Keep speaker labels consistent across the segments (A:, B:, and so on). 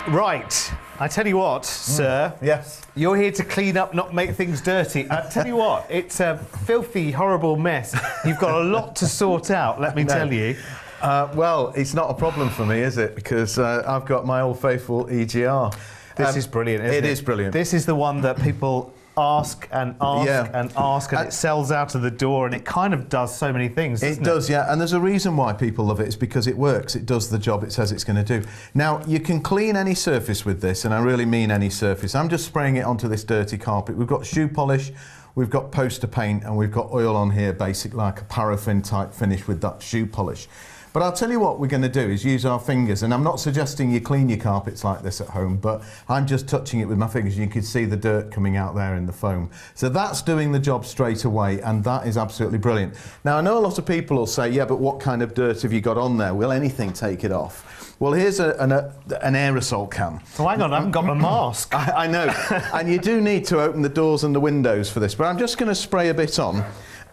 A: Right, I tell you what, sir.
B: Yes.
A: You're here to clean up, not make things dirty. I tell you what, it's a filthy, horrible mess. You've got a lot to sort out, let me tell you.
B: Well, it's not a problem for me, is it? Because I've got my old faithful EGR.
A: This is brilliant, isn't it?
B: It is brilliant.
A: This is the one that people ask and ask and ask, and it sells out of the door, and it kind of does so many things, doesn't it?
B: It does, yeah, and there's a reason why people love it. It's because it works. It does the job it says it's going to do. Now, you can clean any surface with this, and I really mean any surface. I'm just spraying it onto this dirty carpet. We've got shoe polish, we've got poster paint, and we've got oil on here, basically like a paraffin type finish with that shoe polish. But I'll tell you what we're going to do is use our fingers, and I'm not suggesting you clean your carpets like this at home, but I'm just touching it with my fingers. You can see the dirt coming out there in the foam. So that's doing the job straight away, and that is absolutely brilliant. Now, I know a lot of people will say, yeah, but what kind of dirt have you got on there? Will anything take it off? Well, here's an aerosol can.
A: Oh, hang on, I haven't got my mask.
B: I know, and you do need to open the doors and the windows for this, but I'm just going to spray a bit on.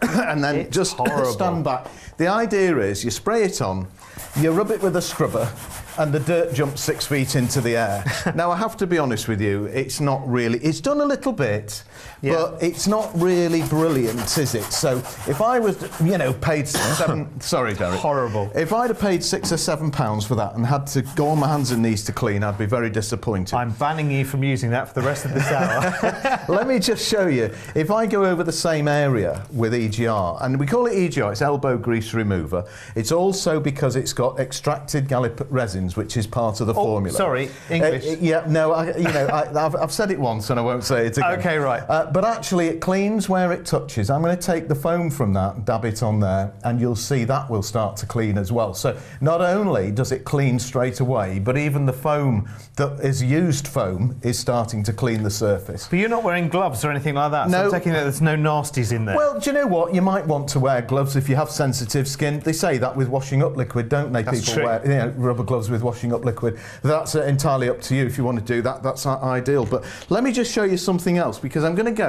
B: And then
A: it's
B: just
A: horrible.
B: Stand back. The idea is you spray it on, you rub it with a scrubber, and the dirt jumps 6 feet into the air. Now, I have to be honest with you, it's not really, it's done a little bit, but it's not really brilliant, is it? So if I was, you know, paid sorry, Derek.
A: Horrible.
B: If I'd have paid £6 or £7 for that and had to go on my hands and knees to clean, I'd be very disappointed.
A: I'm banning you from using that for the rest of this hour.
B: Let me just show you. If I go over the same area with EGR, and we call it EGR, it's elbow grease remover. It's also because it's got extracted gallipot resins, which is part of the formula.
A: Sorry, English.
B: Yeah, no, I've said it once and I won't say it again.
A: Okay, right.
B: But actually, it cleans where it touches. I'm going to take the foam from that, dab it on there, and you'll see that will start to clean as well. So not only does it clean straight away, but even the foam that is used foam is starting to clean the surface.
A: But you're not wearing gloves or anything like that, so
B: No.
A: I'm taking it there's no nasties in there.
B: Well, do you know what? You might want to wear gloves if you have sensitive skin. They say that with washing up liquid, don't they?
A: That's
B: People
A: true.
B: wear rubber gloves with washing up liquid. That's entirely up to you if you want to do that. That's ideal. But let me just show you something else, because I'm going to go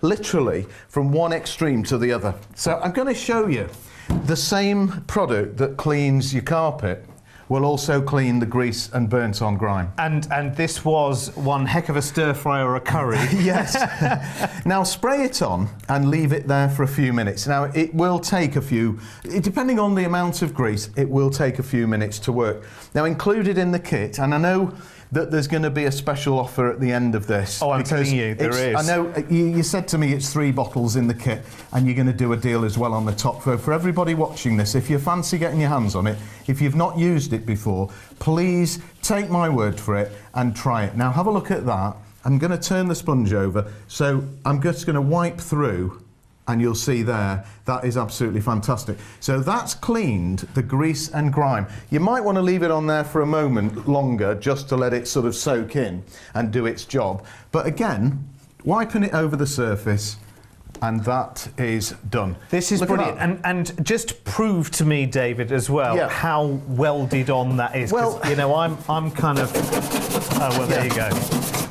B: literally from one extreme to the other. So I'm going to show you the same product that cleans your carpet will also clean the grease and burnt on grime.
A: And this was one heck of a stir fry or a curry.
B: Yes. Now spray it on and leave it there for a few minutes. Now it will take a few, depending on the amount of grease, it will take a few minutes to work. Now included in the kit, and I know that there's going to be a special offer at the end of this.
A: Oh, I'm telling you, there is.
B: I know you said to me it's 3 bottles in the kit, and you're going to do a deal as well on the top. So for everybody watching this, if you fancy getting your hands on it, if you've not used it before, please take my word for it and try it. Now have a look at that. I'm going to turn the sponge over, so I'm just going to wipe through, and you'll see there, that is absolutely fantastic. So that's cleaned the grease and grime. You might want to leave it on there for a moment longer just to let it sort of soak in and do its job. But again, wiping it over the surface, and that is done.
A: This is brilliant. And just prove to me, David, as well, how welded on that is.
B: Well,
A: you know, I'm kind of... Oh, well, there you go.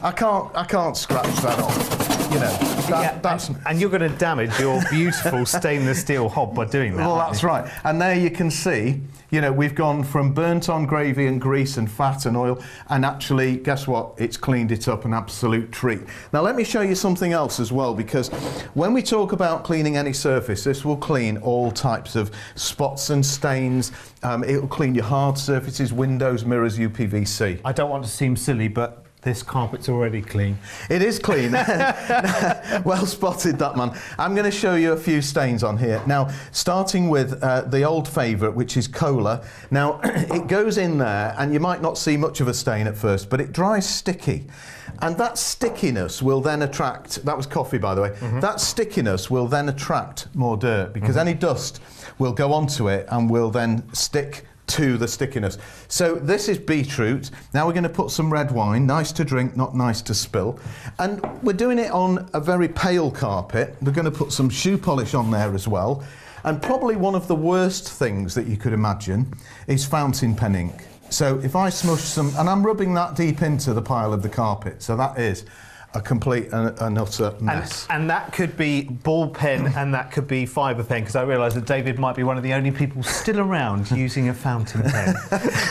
B: I can't scratch that off. You know, that's...
A: And you're going to damage your beautiful stainless steel hob by doing that.
B: Well, that's right. And there you can see, you know, we've gone from burnt on gravy and grease and fat and oil, and actually, guess what? It's cleaned it up, an absolute treat. Now, let me show you something else as well, because when we talk about cleaning any surface, this will clean all types of spots and stains. It'll clean your hard surfaces, windows, mirrors, UPVC.
A: I don't want to seem silly, but this carpet's already clean.
B: It is clean. Well spotted, that man. I'm going to show you a few stains on here. Now, starting with the old favourite, which is cola. Now, it goes in there, and you might not see much of a stain at first, but it dries sticky. And that stickiness will then attract, that was coffee, by the way, that stickiness will then attract more dirt, because any dust will go onto it and will then stick to the stickiness. So this is beetroot. Now we're going to put some red wine, nice to drink, not nice to spill. And we're doing it on a very pale carpet. We're going to put some shoe polish on there as well. And probably one of the worst things that you could imagine is fountain pen ink. So if I smush some, and I'm rubbing that deep into the pile of the carpet, so that is a complete and utter mess.
A: And that could be ball pen and that could be fibre pen, because I realise that David might be one of the only people still around using a fountain pen.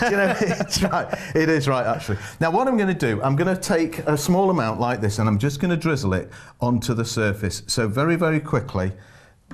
B: You know, it's right. It is right, actually. Now, what I'm going to do, I'm going to take a small amount like this and I'm just going to drizzle it onto the surface. So very, very quickly,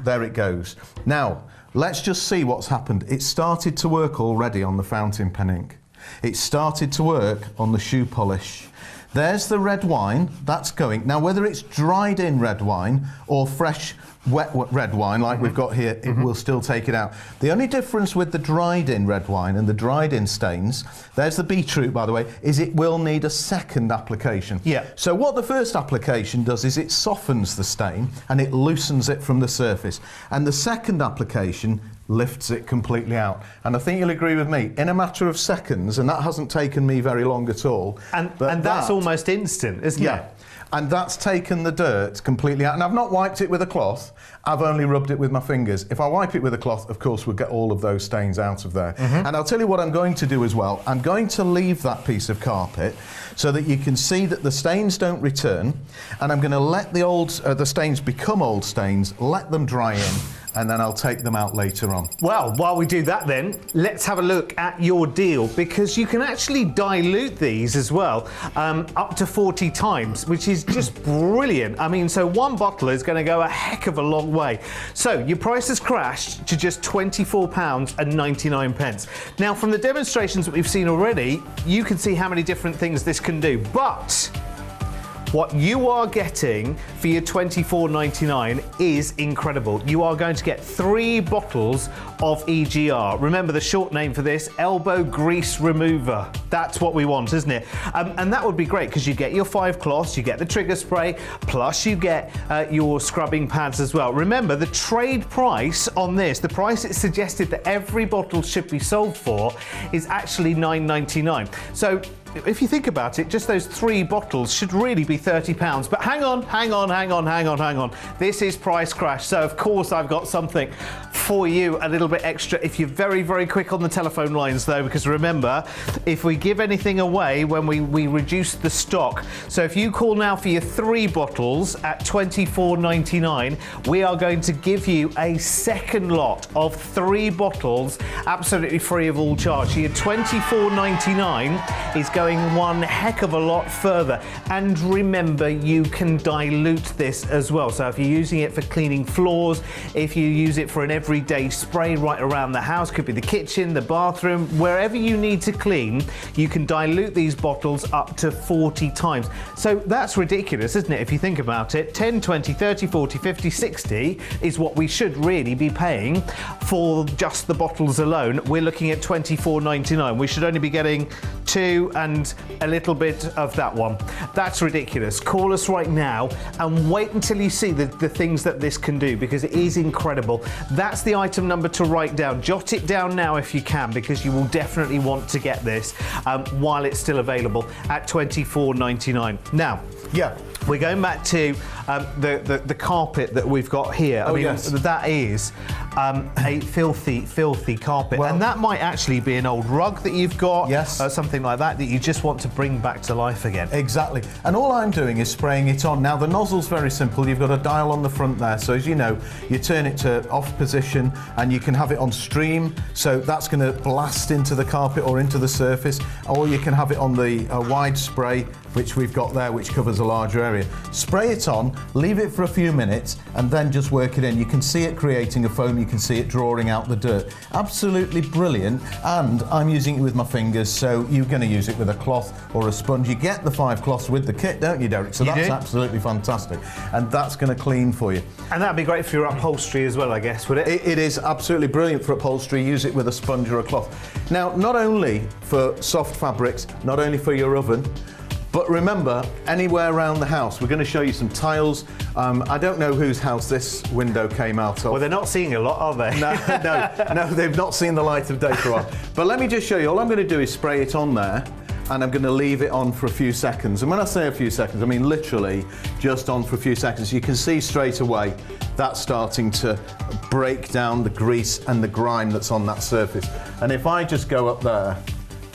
B: there it goes. Now, let's just see what's happened. It started to work already on the fountain pen ink. It started to work on the shoe polish. There's the red wine, that's going. Now, whether it's dried in red wine or fresh wet red wine like we've got here, it will still take it out. The only difference with the dried in red wine and the dried in stains, there's the beetroot, by the way, is it will need a second application.
A: Yeah.
B: So what the first application does is it softens the stain and it loosens it from the surface. And the second application lifts it completely out. And I think you'll agree with me, in a matter of seconds, and that hasn't taken me very long at all.
A: And that's almost instant, isn't it?
B: Yeah. And that's taken the dirt completely out. And I've not wiped it with a cloth, I've only rubbed it with my fingers. If I wipe it with a cloth, of course, we'll get all of those stains out of there. And I'll tell you what I'm going to do as well. I'm going to leave that piece of carpet so that you can see that the stains don't return. And I'm going to let the stains become old stains, let them dry in, and then I'll take them out later on.
A: Well, while we do that then, let's have a look at your deal, because you can actually dilute these as well, up to 40 times, which is just brilliant. I mean, so one bottle is going to go a heck of a long way. So your price has crashed to just £24.99. Now, from the demonstrations that we've seen already, you can see how many different things this can do, but what you are getting for your £24.99 is incredible. You are going to get 3 bottles of EGR. Remember the short name for this, elbow grease remover. That's what we want, isn't it? And that would be great because you get your 5 cloths, you get the trigger spray, plus you get your scrubbing pads as well. Remember, the trade price on this, the price it's suggested that every bottle should be sold for, is actually £9.99. So if you think about it, just those 3 bottles should really be £30. But hang on. This is price crash. So of course I've got something for you a little bit extra if you're very, very quick on the telephone lines though, because remember, if we give anything away when we reduce the stock. So if you call now for your 3 bottles at £24.99, we are going to give you a second lot of 3 bottles absolutely free of all charge. So your £24.99 is going one heck of a lot further. And remember, you can dilute this as well. So if you're using it for cleaning floors, if you use it for an everyday spray right around the house, could be the kitchen, the bathroom, wherever you need to clean, you can dilute these bottles up to 40 times. So that's ridiculous, isn't it? If you think about it, 10, 20, 30, 40, 50, 60 is what we should really be paying for just the bottles alone. We're looking at £24.99. We should only be getting 2 and a little bit of that one. That's ridiculous. Call us right now and wait until you see the things that this can do, because it is incredible. That's the item number to write down. Jot it down now if you can, because you will definitely want to get this while it's still available at £24.99. Now,
B: yeah,
A: we're going back to the carpet that we've got here. I mean,
B: yes.
A: That is a filthy carpet.
B: Well,
A: and that might actually be an old rug that you've got,
B: yes,
A: something like that you just want to bring back to life again.
B: Exactly. And all I'm doing is spraying it on. Now, the nozzle's very simple. You've got a dial on the front there. So as you know, you turn it to off position and you can have it on stream. So that's going to blast into the carpet or into the surface. Or you can have it on the wide spray, which we've got there, which covers a larger area. Spray it on, leave it for a few minutes, and then just work it in. You can see it creating a foam, you can see it drawing out the dirt. Absolutely brilliant. And I'm using it with my fingers, so you're going to use it with a cloth or a sponge. You get the 5 cloths with the kit, don't you, Derek? So that's absolutely fantastic. And that's going to clean for you.
A: And that'd be great for your upholstery as well, I guess, would it?
B: It is absolutely brilliant for upholstery. Use it with a sponge or a cloth. Now, not only for soft fabrics, not only for your oven, but remember, anywhere around the house, we're going to show you some tiles. I don't know whose house this window came out of.
A: Well, they're not seeing a lot, are they?
B: No, they've not seen the light of day for a while. But let me just show you. All I'm going to do is spray it on there, and I'm going to leave it on for a few seconds. And when I say a few seconds, I mean literally just on for a few seconds. You can see straight away that's starting to break down the grease and the grime that's on that surface. And if I just go up there,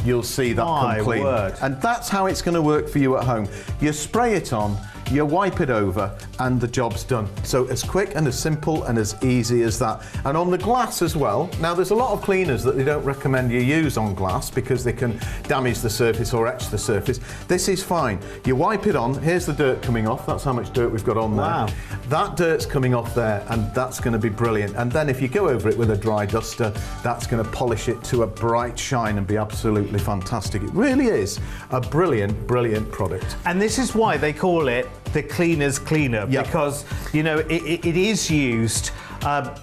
B: you'll see that come clean.
A: Word.
B: And that's how it's going to work for you at home. You spray it on, you wipe it over, and the job's done. So as quick and as simple and as easy as that. And on the glass as well, now there's a lot of cleaners that they don't recommend you use on glass because they can damage the surface or etch the surface. This is fine. You wipe it on, here's the dirt coming off, that's how much dirt we've got on there.
A: Wow.
B: That dirt's coming off there, and that's going to be brilliant. And then if you go over it with a dry duster, that's going to polish it to a bright shine and be absolutely fantastic. It really is a brilliant, brilliant product.
A: And this is why they call it the Cleaners Cleaner,
B: Yep.
A: because, you know, it is used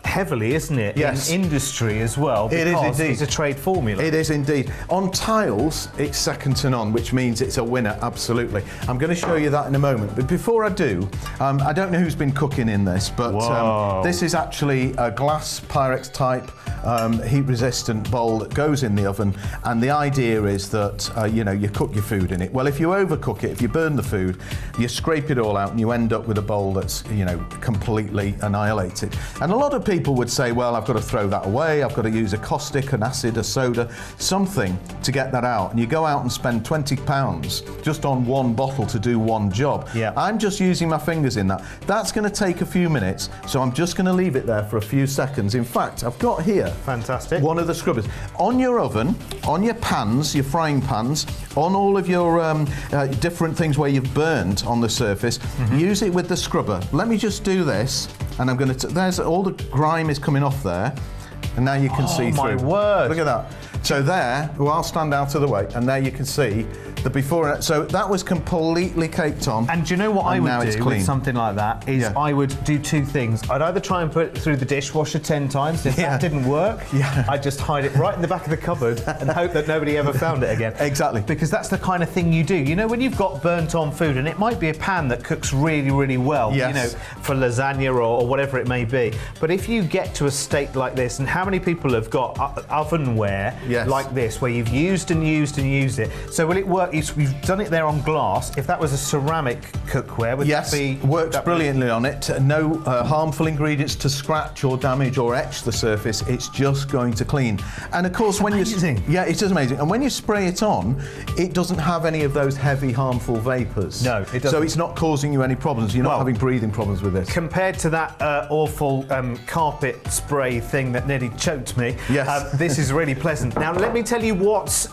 A: heavily, isn't it?
B: Yes.
A: In industry as well.
B: It is
A: because
B: indeed.
A: It's a trade formula.
B: It is indeed. On tiles, it's second to none, which means it's a winner, absolutely. I'm going to show you that in a moment. But before I do, I don't know who's been cooking in this, but this is actually a glass Pyrex type heat-resistant bowl that goes in the oven, and the idea is that you know, you cook your food in it. Well, if you overcook it, if you burn the food, you scrape it all out and you end up with a bowl that's, you know, completely annihilated. And a lot of people would say, well, I've got to throw that away, I've got to use a caustic, an acid, a soda, something to get that out. And you go out and spend £20 just on one bottle to do one job.
A: Yeah.
B: I'm just using my fingers in that. That's going to take a few minutes, so I'm just going to leave it there for a few seconds. In fact, I've got here
A: Fantastic.
B: one of the scrubbers. On your oven, on your pans, your frying pans, on all of your different things where you've burned on the surface, use it with the scrubber. Let me just do this, and I'm going to, there's all the grime is coming off there, and now you can see
A: my
B: through.
A: word.
B: Look at that. So there, well, I'll stand out of the way, and there you can see the before and so that was completely caked on.
A: And do you know what I
B: now
A: would
B: it's
A: do
B: clean.
A: with something like that is I would do two things. I'd either try and put it through the dishwasher 10 times. If that didn't work, I'd just hide it right in the back of the cupboard and hope that nobody ever found it again.
B: Exactly.
A: Because that's the kind of thing you do. You know, when you've got burnt on food, and it might be a pan that cooks really, really well, you know, for lasagna or whatever it may be. But if you get to a state like this, and how many people have got ovenware like this, where you've used and used and used it. So will it work? You've done it there on glass. If that was a ceramic cookware, would that be...
B: works brilliantly on it. No harmful ingredients to scratch or damage or etch the surface. It's just going to clean. And of course, when
A: amazing.
B: it's just amazing. And when you spray it on, it doesn't have any of those heavy, harmful vapors.
A: No, it doesn't.
B: So it's not causing you any problems. You're not having breathing problems with this.
A: Compared to that awful carpet spray thing that nearly choked me, this is really pleasant. Now, let me tell you what's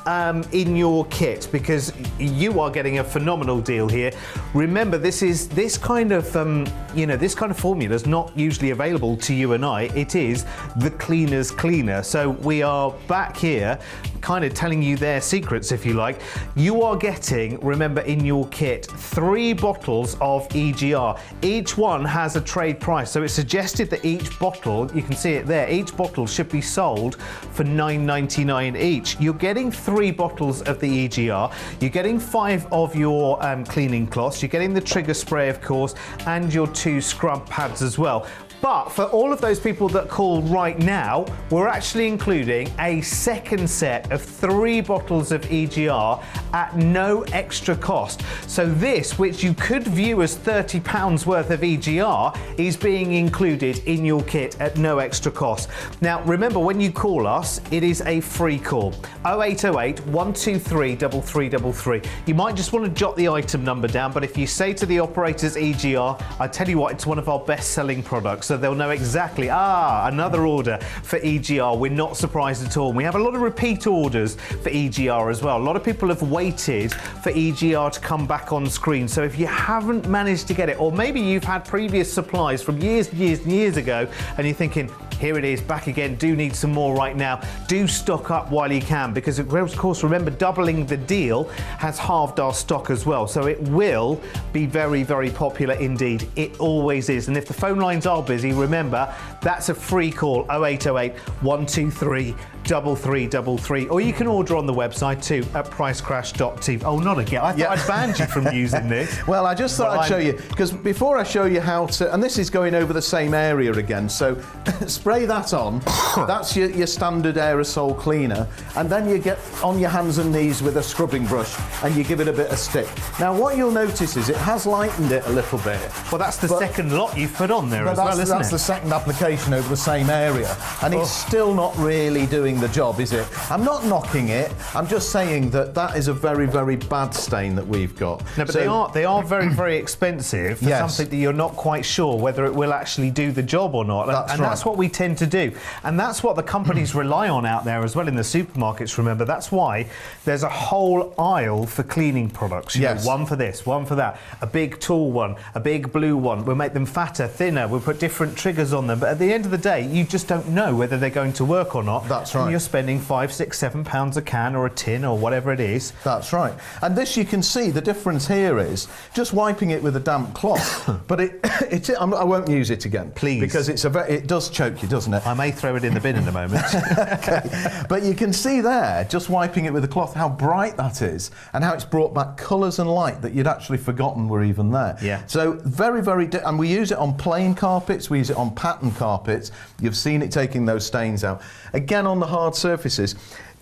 A: in your kit, because you are getting a phenomenal deal here. Remember, this kind of formula is not usually available to you and I. It is the Cleaners Cleaner. So we are back here, kind of telling you their secrets, if you like. You are getting, remember, in your kit 3 bottles of EGR. Each one has a trade price, so it's suggested that each bottle, you can see it there, each bottle should be sold for $9.99 each. You're getting 3 bottles of the EGR. You're getting 5 of your cleaning cloths. You're getting the trigger spray, of course, and your 2 scrub pads as well. But for all of those people that call right now, we're actually including a second set of 3 bottles of EGR at no extra cost. So this, which you could view as £30 worth of EGR, is being included in your kit at no extra cost. Now, remember, when you call us, it is a free call. 0808 123 3333. You might just want to jot the item number down, but if you say to the operators EGR, I tell you what, it's one of our best-selling products. So they'll know exactly, another order for EGR. We're not surprised at all. We have a lot of repeat orders for EGR as well. A lot of people have waited for EGR to come back on screen. So if you haven't managed to get it, or maybe you've had previous supplies from years and years and years ago, and you're thinking, here it is, back again, do need some more right now. Do stock up while you can, because of course, remember, doubling the deal has halved our stock as well. So it will be very, very popular indeed. It always is. And if the phone lines are busy, remember, that's a free call, 0808 123 3333, or you can order on the website too at pricecrash.tv. Oh, not again. I thought I'd banned you from using this.
B: Well, I just thought I'd show you, because before I show you how to, and this is going over the same area again, so spray that on. That's your standard aerosol cleaner, and then you get on your hands and knees with a scrubbing brush and you give it a bit of stick. Now, what you'll notice is it has lightened it a little bit.
A: Well, that's the second lot you've put on there as well, isn't it?
B: That's the second application over the same area, and it's still not really doing doing the job, is it? I'm not knocking it. I'm just saying that that is a very, very bad stain that we've got.
A: No, but they are very, very expensive for something that you're not quite sure whether it will actually do the job or not. That's what we tend to do. And that's what the companies rely on out there as well in the supermarkets, remember. That's why there's a whole aisle for cleaning products. You know, one for this, one for that, a big tall one, a big blue one. We'll make them fatter, thinner, we'll put different triggers on them. But at the end of the day, you just don't know whether they're going to work or not.
B: That's right.
A: And you're spending £5, £6, £7 a can or a tin or whatever it is.
B: That's right. And this, you can see the difference here is just wiping it with a damp cloth. But I won't use it again,
A: please,
B: because it does choke you, doesn't it?
A: I may throw it in the bin in a moment.
B: Okay. But you can see there, just wiping it with a cloth, how bright that is, and how it's brought back colours and light that you'd actually forgotten were even there.
A: Yeah.
B: So very, very, and we use it on plain carpets, we use it on pattern carpets. You've seen it taking those stains out. Again, on the hard surfaces.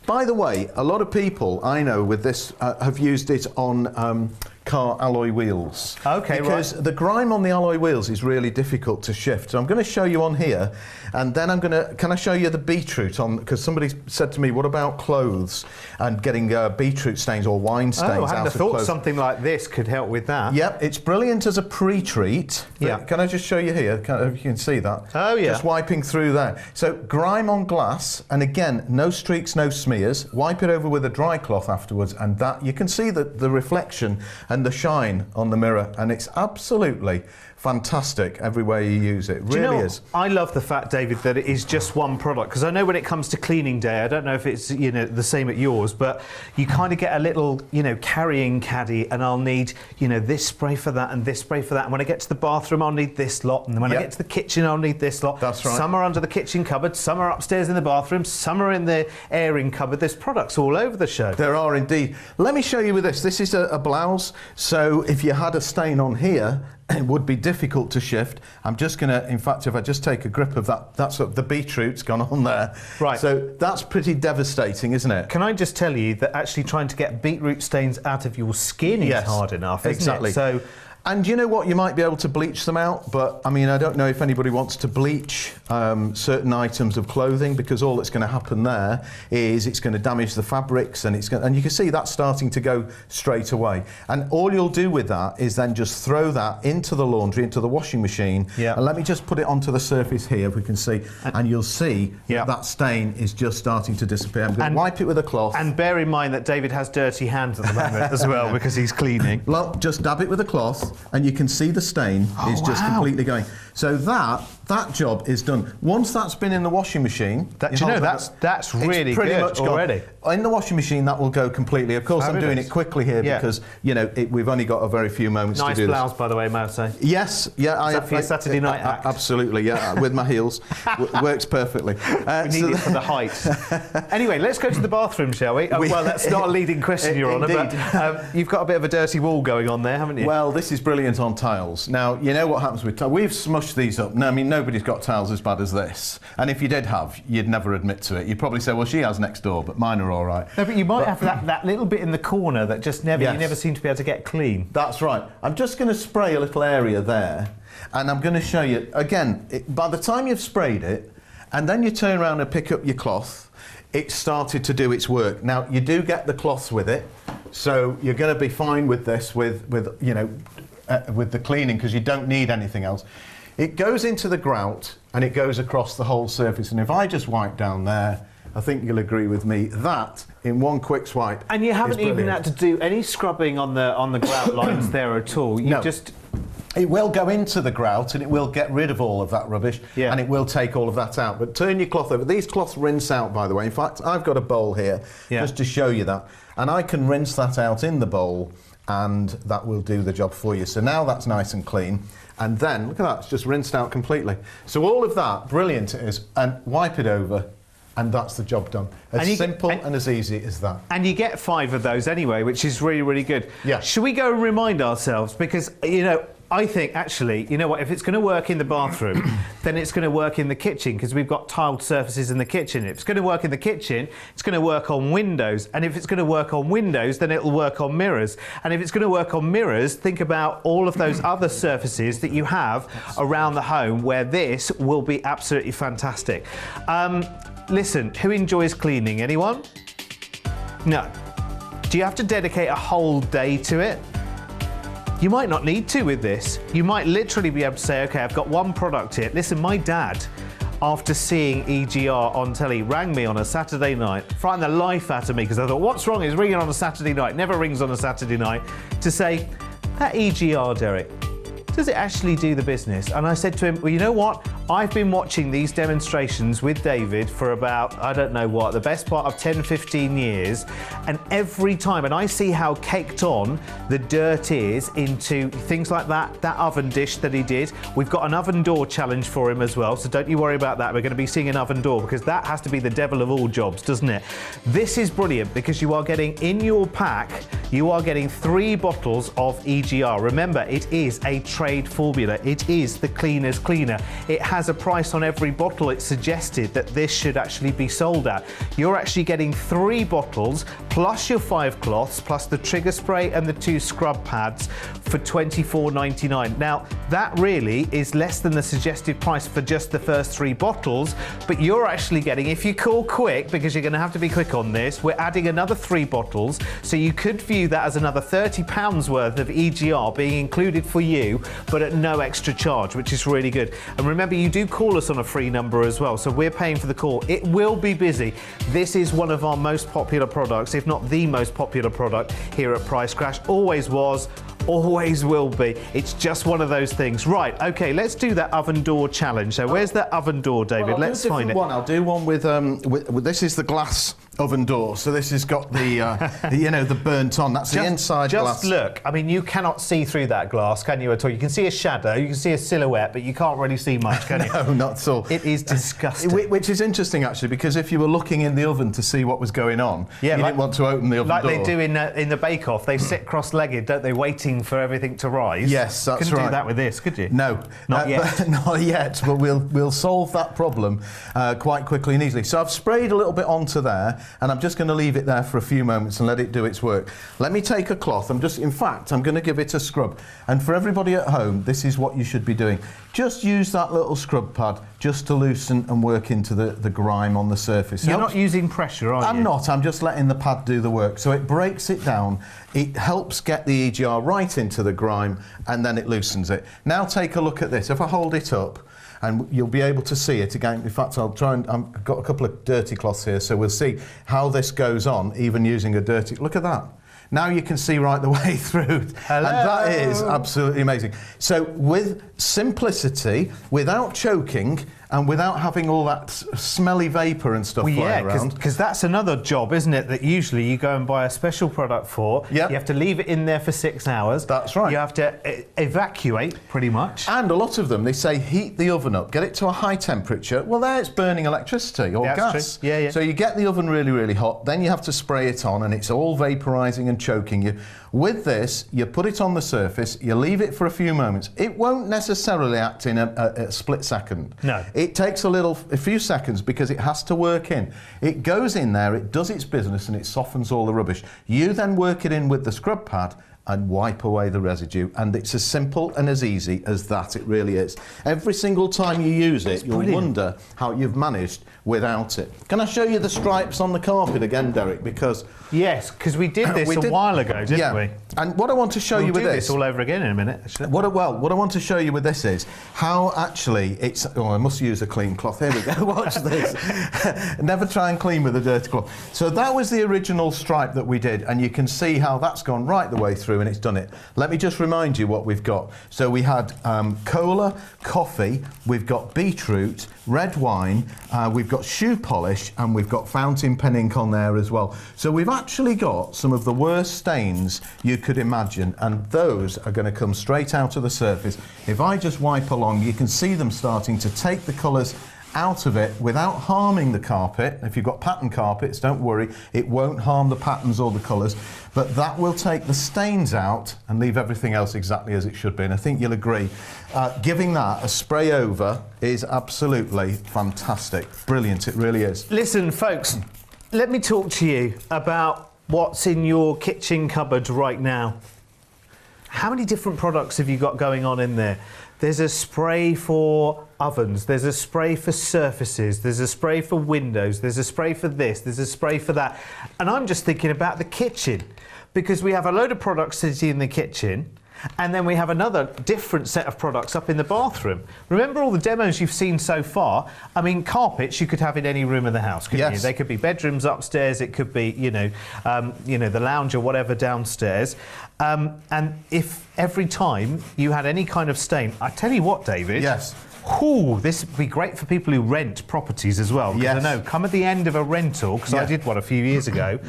B: By the way, a lot of people I know with this have used it on car alloy wheels.
A: Okay,
B: because the grime on the alloy wheels is really difficult to shift. So I'm going to show you on here, and then can I show you the beetroot on, because somebody said to me, what about clothes and getting beetroot stains or wine stains out of clothes?
A: I hadn't thought something like this could help with that.
B: Yep, it's brilliant as a pre-treat.
A: Yeah.
B: Can I just show you here? You can see that.
A: Oh, yeah.
B: Just wiping through there. So grime on glass, and again, no streaks, no smears. Wipe it over with a dry cloth afterwards, and that you can see the reflection and the shine on the mirror, and it's absolutely fantastic every way you use it. It really is.
A: I love the fact, David, that it is just one product, because I know when it comes to cleaning day, I don't know if it's the same at yours, but you kind of get a little carrying caddy, and I'll need this spray for that and this spray for that, and when I get to the bathroom I'll need this lot, and when I get to the kitchen I'll need this lot.
B: That's right.
A: Some are under the kitchen cupboard, some are upstairs in the bathroom, some are in the airing cupboard. There's products all over the show.
B: There are indeed. Let me show you with this. This is a blouse, so if you had a stain on here, it would be difficult to shift. I'm just going to, in fact, if I just take a grip of that, that's what the beetroot's gone on there.
A: Right.
B: So that's pretty devastating, isn't it?
A: Can I just tell you that actually trying to get beetroot stains out of your skin is hard enough, isn't it? So,
B: and you know what? You might be able to bleach them out, but I mean, I don't know if anybody wants to bleach certain items of clothing, because all that's going to happen there is it's going to damage the fabrics, and and you can see that's starting to go straight away. And all you'll do with that is then just throw that into the laundry, into the washing machine.
A: Yeah.
B: And let me just put it onto the surface here, if we can see, and you'll see that stain is just starting to disappear. I'm going to wipe it with a cloth.
A: And bear in mind that David has dirty hands at the moment as well, because he's cleaning.
B: Well, just dab it with a cloth, and you can see the stain is just completely going. So that job is done. Once that's been in the washing machine,
A: that's really
B: pretty
A: good
B: much
A: already.
B: In the washing machine, that will go completely. Of course,
A: Fabulous.
B: I'm doing it quickly here because we've only got a very few moments to do this.
A: Nice blouse, by the way, may I say?
B: Yes, yeah.
A: Is that for your Saturday night act?
B: Absolutely, yeah. With my heels, works perfectly.
A: We need it for the height. Anyway, let's go to the bathroom, shall we? Well, that's not a leading question, Your Honour, but you've got a bit of a dirty wall going on there, haven't you?
B: Well, this is brilliant on tiles. Now, you know what happens with tiles? We've smushed these up. No, I mean, nobody's got tiles as bad as this. And if you did have, you'd never admit to it. You'd probably say, well, she has next door, but mine are all right.
A: No, but you might have that little bit in the corner that just you never seem to be able to get clean.
B: That's right. I'm just going to spray a little area there, and I'm going to show you, again, by the time you've sprayed it, and then you turn around and pick up your cloth, it's started to do its work. Now, you do get the cloths with it, so you're going to be fine with this, with the cleaning, because you don't need anything else. It goes into the grout, and it goes across the whole surface, and if I just wipe down there, I think you'll agree with me, that in one quick swipe.
A: And you haven't even had to do any scrubbing on the grout lines there at all.
B: It will go into the grout, and it will get rid of all of that rubbish, and it will take all of that out. But turn your cloth over. These cloths rinse out, by the way. In fact, I've got a bowl here just to show you that. And I can rinse that out in the bowl, and that will do the job for you. So now that's nice and clean. And then, look at that, it's just rinsed out completely. So all of that, brilliant it is, and wipe it over, and that's the job done. As simple and as easy as that.
A: And you get 5 of those anyway, which is really, really good.
B: Yeah.
A: Should we go and remind ourselves? Because, I think, actually, you know what, if it's going to work in the bathroom, then it's going to work in the kitchen, because we've got tiled surfaces in the kitchen. If it's going to work in the kitchen, it's going to work on windows. And if it's going to work on windows, then it'll work on mirrors. And if it's going to work on mirrors, think about all of those other surfaces that you have around the home where this will be absolutely fantastic. Listen, who enjoys cleaning? Anyone? No. Do you have to dedicate a whole day to it? You might not need to with this. You might literally be able to say, okay, I've got one product here. Listen, my dad, after seeing EGR on telly, rang me on a Saturday night, frightened the life out of me because I thought, what's wrong? It's ringing on a Saturday night. Never rings on a Saturday night. To say, that EGR, Derek, does it actually do the business? And I said to him, well, you know what? I've been watching these demonstrations with David for about, I don't know what, the best part of 10, 15 years. And every time, and I see how caked on the dirt is into things like that oven dish that he did. We've got an oven door challenge for him as well, so don't you worry about that. We're going to be seeing an oven door because that has to be the devil of all jobs, doesn't it? This is brilliant because you are getting in your pack, you are getting 3 bottles of EGR. Remember, it is a trade formula. It is the Cleaners Cleaner. It has a price on every bottle. It's suggested that this should actually be sold at. You're actually getting 3 bottles plus your 5 cloths plus the trigger spray and the 2 scrub pads for $24.99. Now that really is less than the suggested price for just the first 3 bottles, but you're actually getting, if you call quick, because you're going to have to be quick on this, we're adding another 3 bottles, so you could view that as another £30 worth of EGR being included for you, but at no extra charge, which is really good. And remember, you do call us on a free number as well, so we're paying for the call. It will be busy. This is one of our most popular products, if not the most popular product here at Price Crash. Always was, always will be. It's just one of those things. Right, okay, let's do that oven door challenge. So where's that oven door, David?
B: Well,
A: let's find it.
B: I'll do one with this is the glass oven door. So this has got the, you know, the burnt on. That's the inside glass.
A: Just look. I mean, you cannot see through that glass, can you, at all? You can see a shadow, you can see a silhouette, but you can't really see much, can you?
B: No, not at all.
A: It is disgusting.
B: Which is interesting, actually, because if you were looking in the oven to see what was going on, you didn't want to open the oven door.
A: Like they do in the Bake Off. They sit cross-legged, don't they, waiting for everything to rise?
B: Yes, that's right.
A: Couldn't do that with this, could you?
B: No.
A: Not yet.
B: Not yet, but we'll solve that problem quite quickly and easily. So I've sprayed a little bit onto there, and I'm just going to leave it there for a few moments and let it do its work. Let me take a cloth. In fact, I'm going to give it a scrub. And for everybody at home, this is what you should be doing. Just use that little scrub pad just to loosen and work into the grime on the surface.
A: You're not using pressure, are you?
B: I'm not. I'm just letting the pad do the work. So it breaks it down. It helps get the EGR right into the grime, and then it loosens it. Now take a look at this. If I hold it up, and you'll be able to see it again. In fact, I'll try and I've got a couple of dirty cloths here, so we'll see how this goes on, even using a dirty. Look at that. Now you can see right the way through.
A: Hello.
B: And that is absolutely amazing. So with simplicity, without choking, and without having all that smelly vapour and stuff flying around.
A: Because that's another job, isn't it, that usually you go and buy a special product for.
B: Yep.
A: You have to leave it in there for 6 hours.
B: That's right.
A: You have to evacuate, pretty much.
B: And a lot of them, they say heat the oven up, get it to a high temperature. Well, there it's burning electricity or gas.
A: True. Yeah.
B: So you get the oven really, really hot, then you have to spray it on, and it's all vaporising and choking you. With this, you put it on the surface, you leave it for a few moments. It won't necessarily act in a split second.
A: No.
B: It takes a few seconds because it has to work in. It goes in there, it does its business, and it softens all the rubbish. You then work it in with the scrub pad and wipe away the residue, and it's as simple and as easy as that. It really is. Every single time you use it, you'll wonder how you've managed without it. Can I show you the stripes on the carpet again, Derek? Because
A: yes, because we did this a while ago, didn't we?
B: And what I want to show you with
A: We'll do
B: this
A: all over again in a minute.
B: what I want to show you with this is how actually it's. Oh, I must use a clean cloth. Here we go. Watch this. Never try and clean with a dirty cloth. So that was the original stripe that we did, and you can see how that's gone right the way through, and it's done it. Let me just remind you what we've got. So we had cola, coffee, we've got beetroot, red wine, we've got shoe polish, and we've got fountain pen ink on there as well. So we've actually got some of the worst stains you could imagine, and those are going to come straight out of the surface. If I just wipe along, you can see them starting to take the colours out of it without harming the carpet. If you've got pattern carpets, don't worry, it won't harm the patterns or the colours, but that will take the stains out and leave everything else exactly as it should be. And I think you'll agree, giving that a spray over is absolutely fantastic. Brilliant, it really is.
A: Listen, folks, let me talk to you about what's in your kitchen cupboard right now. How many different products have you got going on in there? There's a spray for ovens, there's a spray for surfaces, there's a spray for windows, there's a spray for this, there's a spray for that. And I'm just thinking about the kitchen, because we have a load of products sitting in the kitchen, and then we have another different set of products up in the bathroom. Remember all the demos you've seen so far? I mean, carpets you could have in any room of the house, couldn't you? They could be bedrooms upstairs, it could be, the lounge or whatever downstairs. And if every time you had any kind of stain, I tell you what, David.
B: Yes.
A: Ooh, this would be great for people who rent properties as well. Because I know, come at the end of a rental, because I did one a few years ago.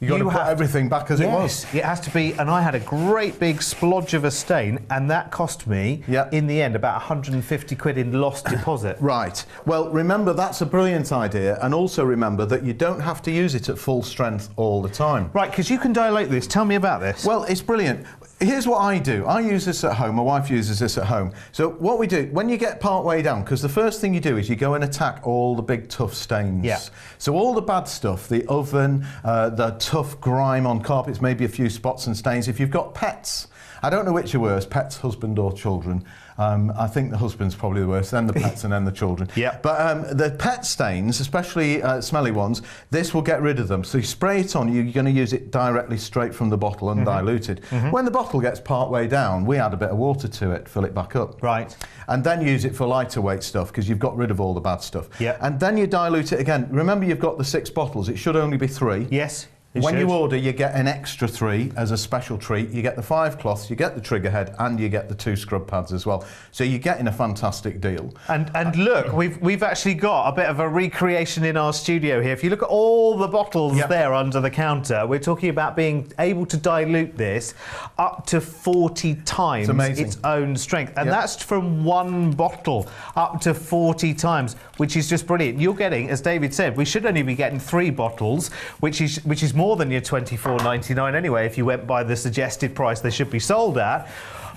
B: You've got to put everything back as it was.
A: It has to be, and I had a great big splodge of a stain, and that cost me, in the end, about 150 quid in lost deposit.
B: Right. Well, remember, that's a brilliant idea, and also remember that you don't have to use it at full strength all the time.
A: Right, because you can dilate this. Tell me about this.
B: Well, it's brilliant. Here's what I do. I use this at home. My wife uses this at home. So what we do, when you get part way down, because the first thing you do is you go and attack all the big tough stains. So all the bad stuff, the oven, the tough grime on carpets, maybe a few spots and stains. If you've got pets, I don't know which are worse, pets, husband or children. I think the husband's probably the worst, then the pets and then the children. But the pet stains, especially smelly ones, this will get rid of them. So you spray it on, you're going to use it directly straight from the bottle, undiluted. When the bottle gets part way down, we add a bit of water to it, fill it back up.
A: Right.
B: And then use it for lighter weight stuff, because you've got rid of all the bad stuff.
A: Yeah.
B: And then you dilute it again. Remember, you've got the 6 bottles. It should only be 3.
A: Yes.
B: When you order, you get an extra 3 as a special treat. You get the 5 cloths, you get the trigger head, and you get the 2 scrub pads as well. So you're getting a fantastic deal.
A: And look, we've actually got a bit of a recreation in our studio here. If you look at all the bottles there under the counter, we're talking about being able to dilute this up to 40 times its own strength. And that's from 1 bottle up to 40 times, which is just brilliant. You're getting, as David said, we should only be getting 3 bottles, which is more than your £24.99 anyway, if you went by the suggested price they should be sold at.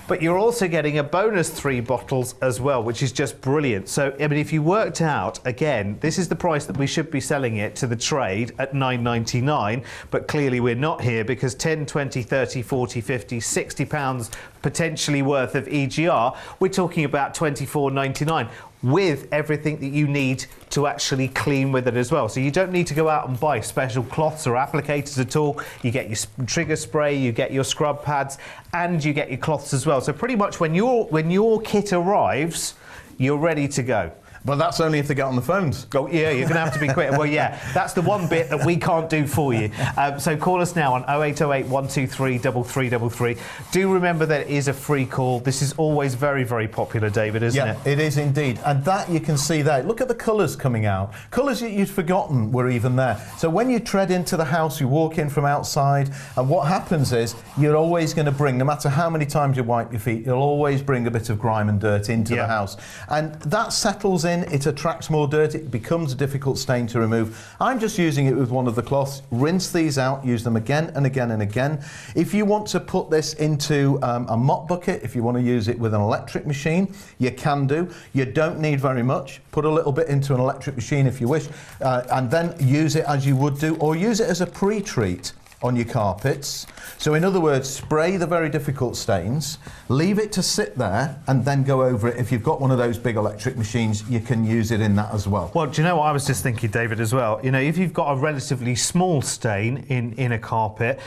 A: But you're also getting a bonus 3 bottles as well, which is just brilliant. So, I mean, if you worked out, again, this is the price that we should be selling it to the trade at £9.99, but clearly we're not here because 10, 20, 30, 40, 50, 60 pounds potentially worth of EGR, we're talking about £24.99 with everything that you need to actually clean with it as well. So you don't need to go out and buy special cloths or applicators at all. You get your trigger spray, you get your scrub pads, and you get your cloths as well. So pretty much when your kit arrives, you're ready to go.
B: But that's only if they get on the phones.
A: Oh, yeah, you're going to have to be quick. Well, yeah, that's the one bit that we can't do for you. So call us now on 0808 123 3333. Do remember that it is a free call. This is always very, very popular, David, isn't it?
B: Yeah, it is indeed. And that you can see there. Look at the colours coming out. Colours that you'd forgotten were even there. So when you tread into the house, you walk in from outside, and what happens is you're always going to bring, no matter how many times you wipe your feet, you'll always bring a bit of grime and dirt into the house. And that settles in. It attracts more dirt, it becomes a difficult stain to remove. I'm just using it with one of the cloths. Rinse these out, use them again and again and again. If you want to put this into a mop bucket, if you want to use it with an electric machine, you can do. You don't need very much. Put a little bit into an electric machine if you wish, and then use it as you would do, or use it as a pre-treat on your carpets. So in other words, spray the very difficult stains, leave it to sit there, and then go over it. If you've got one of those big electric machines, you can use it in that as well.
A: Well, do you know what I was just thinking, David, as well? You know, if you've got a relatively small stain in a carpet,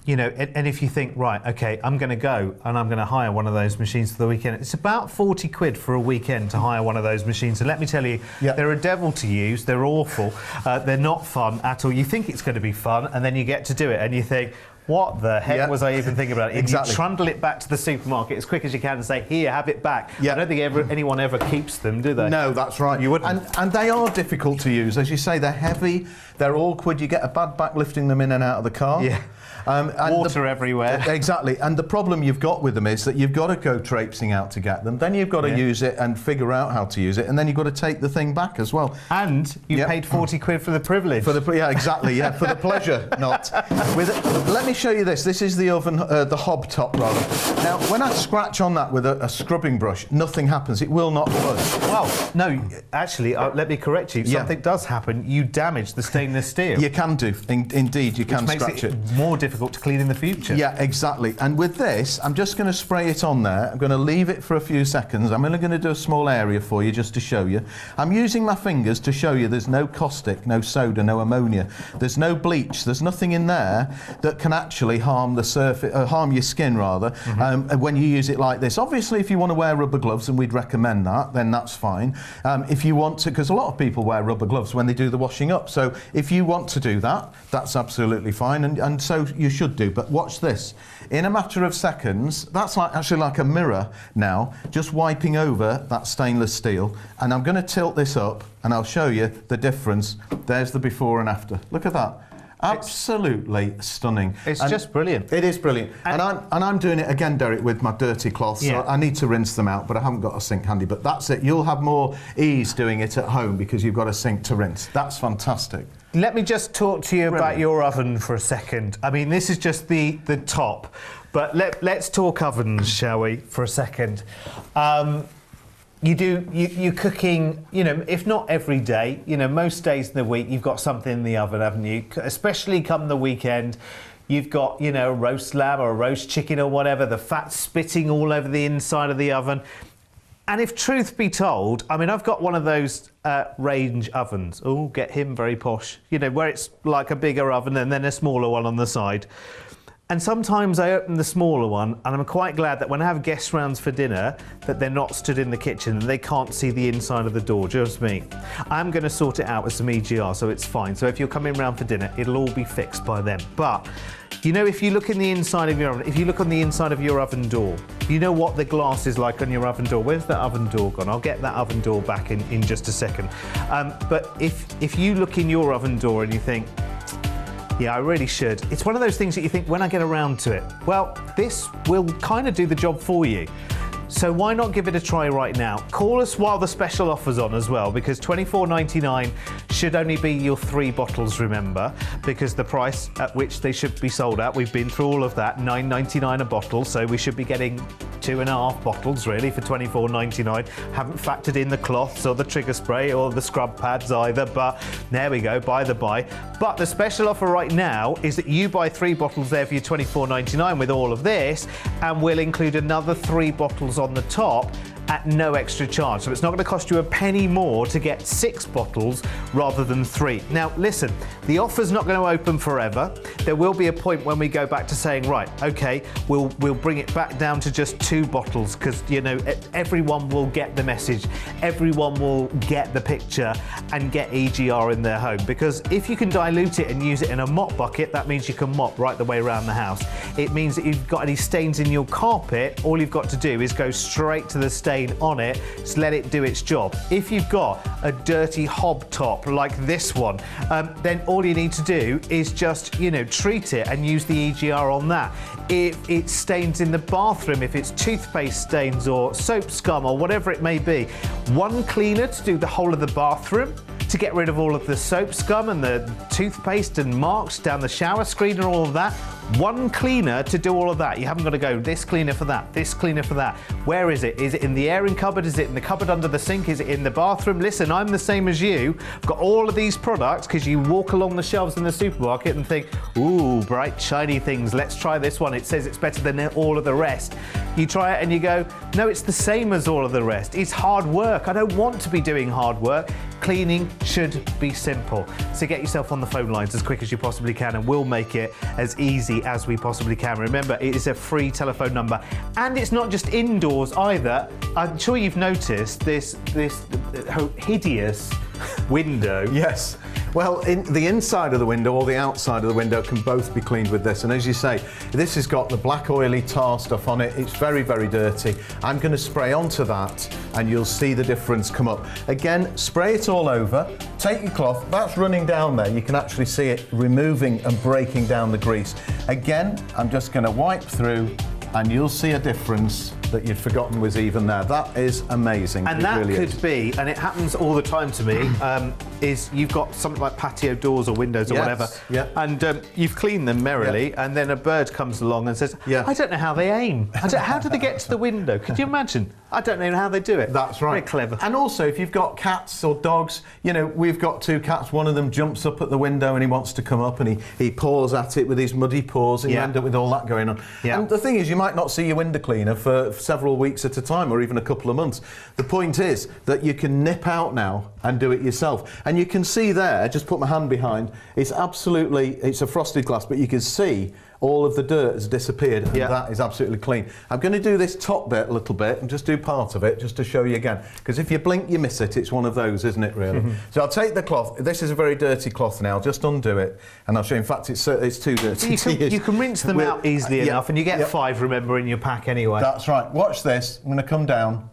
A: you know, and if you think, right, okay, I'm going to go and I'm going to hire one of those machines for the weekend. It's about 40 quid for a weekend to hire one of those machines. And let me tell you, they're a devil to use. They're awful. They're not fun at all. You think it's going to be fun, and then you get to do it and you think, what the heck was I even thinking about it?
B: Exactly.
A: You trundle it back to the supermarket as quick as you can and say, here, have it back. I don't think anyone ever keeps them, do they?
B: No, that's right.
A: You wouldn't.
B: And they are difficult to use. As you say, they're heavy, they're awkward. You get a bad back lifting them in and out of the car. And
A: water everywhere.
B: Exactly. And the problem you've got with them is that you've got to go traipsing out to get them. Then you've got to use it and figure out how to use it. And then you've got to take the thing back as well.
A: And you paid 40 quid for the privilege.
B: For the exactly. For the pleasure, not. Let me show you this. This is the oven, the hob top rather. Now, when I scratch on that with a scrubbing brush, nothing happens. It will not budge.
A: Well, no, actually, let me correct you. Something does happen. You damage the stainless steel.
B: You can do. Indeed, you can scratch it.
A: Makes it more difficult to clean in the future.
B: Yeah, exactly. And with this, I'm just going to spray it on there. I'm going to leave it for a few seconds. I'm only going to do a small area for you just to show you. I'm using my fingers to show you there's no caustic, no soda, no ammonia. There's no bleach. There's nothing in there that can actually harm the surface, harm your skin rather, when you use it like this. Obviously, if you want to wear rubber gloves, and we'd recommend that, then that's fine. If you want to, because a lot of people wear rubber gloves when they do the washing up. So if you want to do that, that's absolutely fine, and so you should do. But watch this. In a matter of seconds, that's actually like a mirror now, just wiping over that stainless steel. And I'm going to tilt this up, and I'll show you the difference. There's the before and after. Look at that. Absolutely stunning.
A: It's just brilliant.
B: It is brilliant. And I'm doing it again, Derek, with my dirty cloths. So I need to rinse them out, but I haven't got a sink handy. But that's it. You'll have more ease doing it at home because you've got a sink to rinse. That's fantastic.
A: Let me just talk to you about your oven for a second. I mean, this is just the top, but let's talk ovens, shall we, for a second. You're cooking, you know, if not every day, you know, most days in the week you've got something in the oven, haven't you? Especially come the weekend, you've got, you know, a roast lamb or a roast chicken or whatever, the fat spitting all over the inside of the oven. And if truth be told, I mean, I've got one of those range ovens. Oh, get him very posh. You know, where it's like a bigger oven and then a smaller one on the side. And sometimes I open the smaller one, and I'm quite glad that when I have guest rounds for dinner, that they're not stood in the kitchen and they can't see the inside of the door, just me. I'm going to sort it out with some EGR, so it's fine. So if you're coming round for dinner, it'll all be fixed by then. But, you know, if you look in the inside of your oven, if you look on the inside of your oven door, you know what the glass is like on your oven door. Where's that oven door gone? I'll get that oven door back in just a second. But if you look in your oven door and you think, yeah, I really should. It's one of those things that you think, when I get around to it, well, this will kind of do the job for you. So why not give it a try right now? Call us while the special offer's on as well, because $24.99 should only be your 3 bottles, remember, because the price at which they should be sold at, we've been through all of that, $9.99 a bottle, so we should be getting 2.5 bottles really for $24.99. Haven't factored in the cloths or the trigger spray or the scrub pads either, but there we go, by the by. But the special offer right now is that you buy 3 bottles there for your $24.99 with all of this, and we'll include another 3 bottles on the top at no extra charge. So it's not going to cost you a penny more to get 6 bottles rather than 3. Now listen, the offer's not going to open forever. There will be a point when we go back to saying, right, okay, we'll bring it back down to just 2 bottles, because, you know, everyone will get the message, everyone will get the picture and get EGR in their home. Because if you can dilute it and use it in a mop bucket, that means you can mop right the way around the house. It means that if you've got any stains in your carpet, all you've got to do is go straight to the stain on it, just let it do its job. If you've got a dirty hob top like this one, then all you need to do is just, you know, treat it and use the EGR on that. If it's stains in the bathroom, if it's toothpaste stains or soap scum or whatever it may be, one cleaner to do the whole of the bathroom, to get rid of all of the soap scum and the toothpaste and marks down the shower screen and all of that. One cleaner to do all of that. You haven't got to go this cleaner for that, this cleaner for that. Where is it? Is it in the airing cupboard? Is it in the cupboard under the sink? Is it in the bathroom? Listen, I'm the same as you. I've got all of these products because you walk along the shelves in the supermarket and think, ooh, bright, shiny things. Let's try this one. It says it's better than all of the rest. You try it and you go, no, it's the same as all of the rest. It's hard work. I don't want to be doing hard work. Cleaning should be simple. So get yourself on the phone lines as quick as you possibly can, and we'll make it as easy as we possibly can. Remember, it is a free telephone number, and it's not just indoors either. I'm sure you've noticed this hideous window.
B: Yes. Well, the inside of the window or the outside of the window can both be cleaned with this. And as you say, this has got the black oily tar stuff on it. It's very, very dirty. I'm going to spray onto that and you'll see the difference come up. Again, spray it all over. Take your cloth. That's running down there. You can actually see it removing and breaking down the grease. Again, I'm just going to wipe through and you'll see a difference that you'd forgotten was even there. That is amazing.
A: And
B: it
A: that
B: really
A: could
B: is.
A: be, and it happens all the time to me, is you've got something like patio doors or windows or
B: Yes,
A: whatever,
B: yeah.
A: and you've cleaned them merrily, and then a bird comes along and says,
B: Yeah.
A: I don't know how they aim. How do they get to the window? Could you imagine? I don't know how they do it.
B: That's right.
A: Very clever.
B: And also, if you've got cats or dogs, you know, we've got 2 cats, one of them jumps up at the window and he wants to come up and he paws at it with his muddy paws, and you end up with all that going on.
A: Yeah.
B: And the thing is, you might not see your window cleaner for several weeks at a time or even a couple of months. The point is that you can nip out now and do it yourself. And you can see there, just put my hand behind, it's a frosted glass, but you can see all of the dirt has disappeared, and that is absolutely clean. I'm going to do this top bit a little bit and just do part of it just to show you again, because if you blink you miss it. It's one of those, isn't it, really? So I'll take the cloth. This is a very dirty cloth now. Just undo it and I'll show you. In fact, it's too dirty to use.
A: You can rinse them out easily enough, and you get 5, remember, in your pack anyway.
B: That's right. Watch this. I'm going to come down.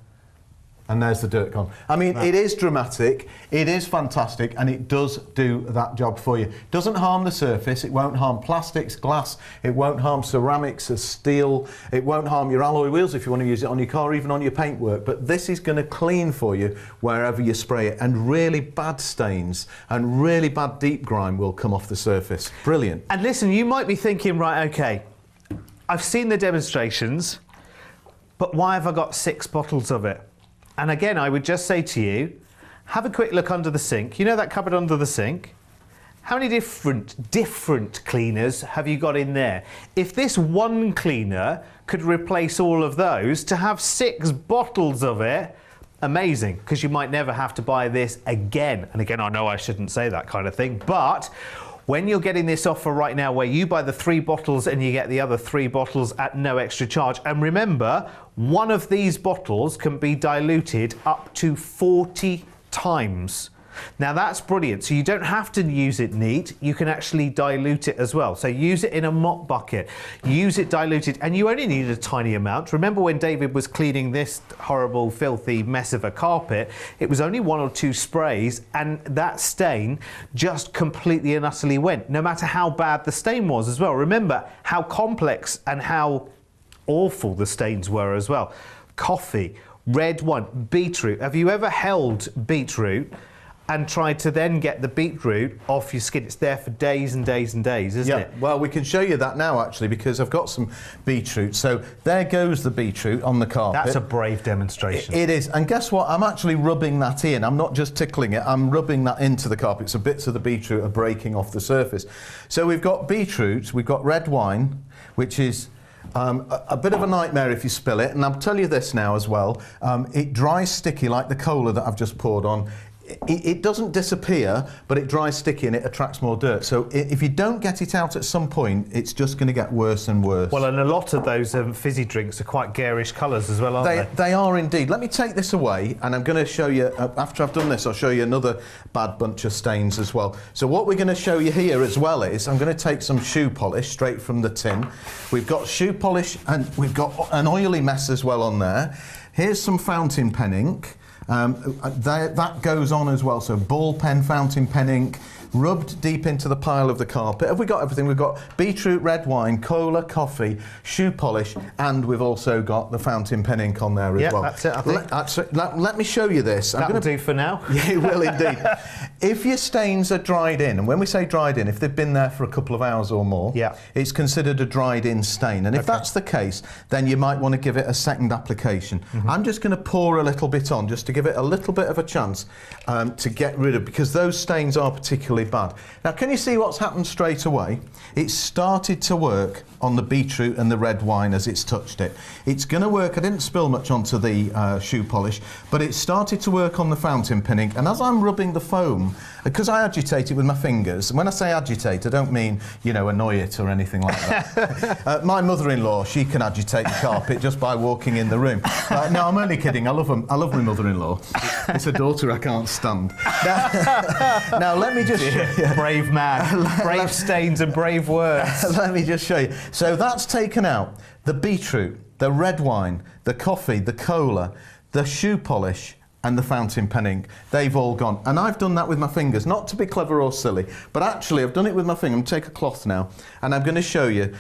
B: And there's the dirt gone. I mean, it is dramatic, it is fantastic, and it does do that job for you. Doesn't harm the surface, it won't harm plastics, glass, it won't harm ceramics, steel, it won't harm your alloy wheels if you want to use it on your car, even on your paintwork. But this is going to clean for you wherever you spray it, and really bad stains and really bad deep grime will come off the surface. Brilliant.
A: And listen, you might be thinking, right, okay, I've seen the demonstrations, but why have I got 6 bottles of it? And again, I would just say to you, have a quick look under the sink. You know that cupboard under the sink? How many different cleaners have you got in there? If this one cleaner could replace all of those, to have 6 bottles of it, amazing, because you might never have to buy this again. And again, I know I shouldn't say that kind of thing, but when you're getting this offer right now where you buy the 3 bottles and you get the other 3 bottles at no extra charge, and remember, one of these bottles can be diluted up to 40 times. Now that's brilliant. So you don't have to use it neat, you can actually dilute it as well. So use it in a mop bucket, use it diluted, and you only need a tiny amount. Remember when David was cleaning this horrible, filthy mess of a carpet, it was only 1 or 2 sprays, and that stain just completely and utterly went, no matter how bad the stain was as well. Remember how complex and how awful the stains were as well. Coffee, red wine, beetroot. Have you ever held beetroot and tried to then get the beetroot off your skin? It's there for days and days and days, isn't it?
B: Well, we can show you that now, actually, because I've got some beetroot. So there goes the beetroot on the carpet.
A: That's a brave demonstration.
B: It is. And guess what? I'm actually rubbing that in. I'm not just tickling it. I'm rubbing that into the carpet. So bits of the beetroot are breaking off the surface. So we've got beetroot, we've got red wine, which is a bit of a nightmare if you spill it. And I'll tell you this now as well. It dries sticky like the cola that I've just poured on. It doesn't disappear, but it dries sticky and it attracts more dirt. So if you don't get it out at some point, it's just going to get worse and worse.
A: Well, and a lot of those fizzy drinks are quite garish colours as well, aren't they?
B: They are indeed. Let me take this away, and I'm going to show you, after I've done this, I'll show you another bad bunch of stains as well. So what we're going to show you here as well is, I'm going to take some shoe polish straight from the tin. We've got shoe polish, and we've got an oily mess as well on there. Here's some fountain pen ink. That goes on as well, so ball pen, fountain pen ink, rubbed deep into the pile of the carpet. Have we got everything? We've got beetroot, red wine, cola, coffee, shoe polish, and we've also got the fountain pen ink on there as well.
A: Yeah, that's it, I think.
B: Let me show you this.
A: That'll do for now.
B: Yeah, it will indeed. If your stains are dried in, and when we say dried in, if they've been there for a couple of hours or more, it's considered a dried in stain. And if that's the case, then you might want to give it a second application. I'm just going to pour a little bit on, just to give it a little bit of a chance to get rid of, because those stains are particularly bad. Now, can you see what's happened straight away? It started to work on the beetroot and the red wine as it's touched it. It's going to work. I didn't spill much onto the shoe polish, but it started to work on the fountain pen ink. And as I'm rubbing the foam, because I agitate it with my fingers, and when I say agitate, I don't mean, you know, annoy it or anything like that. My mother-in-law, she can agitate the carpet just by walking in the room. No, I'm only kidding. I love my mother-in-law. It's a daughter I can't stand. Now let me just show you.
A: Brave man. Brave stains and brave words.
B: Let me just show you. So that's taken out the beetroot, the red wine, the coffee, the cola, the shoe polish, and the fountain pen ink. They've all gone. And I've done that with my fingers, not to be clever or silly, but actually I've done it with my finger. I'm going to take a cloth now, and I'm going to show you.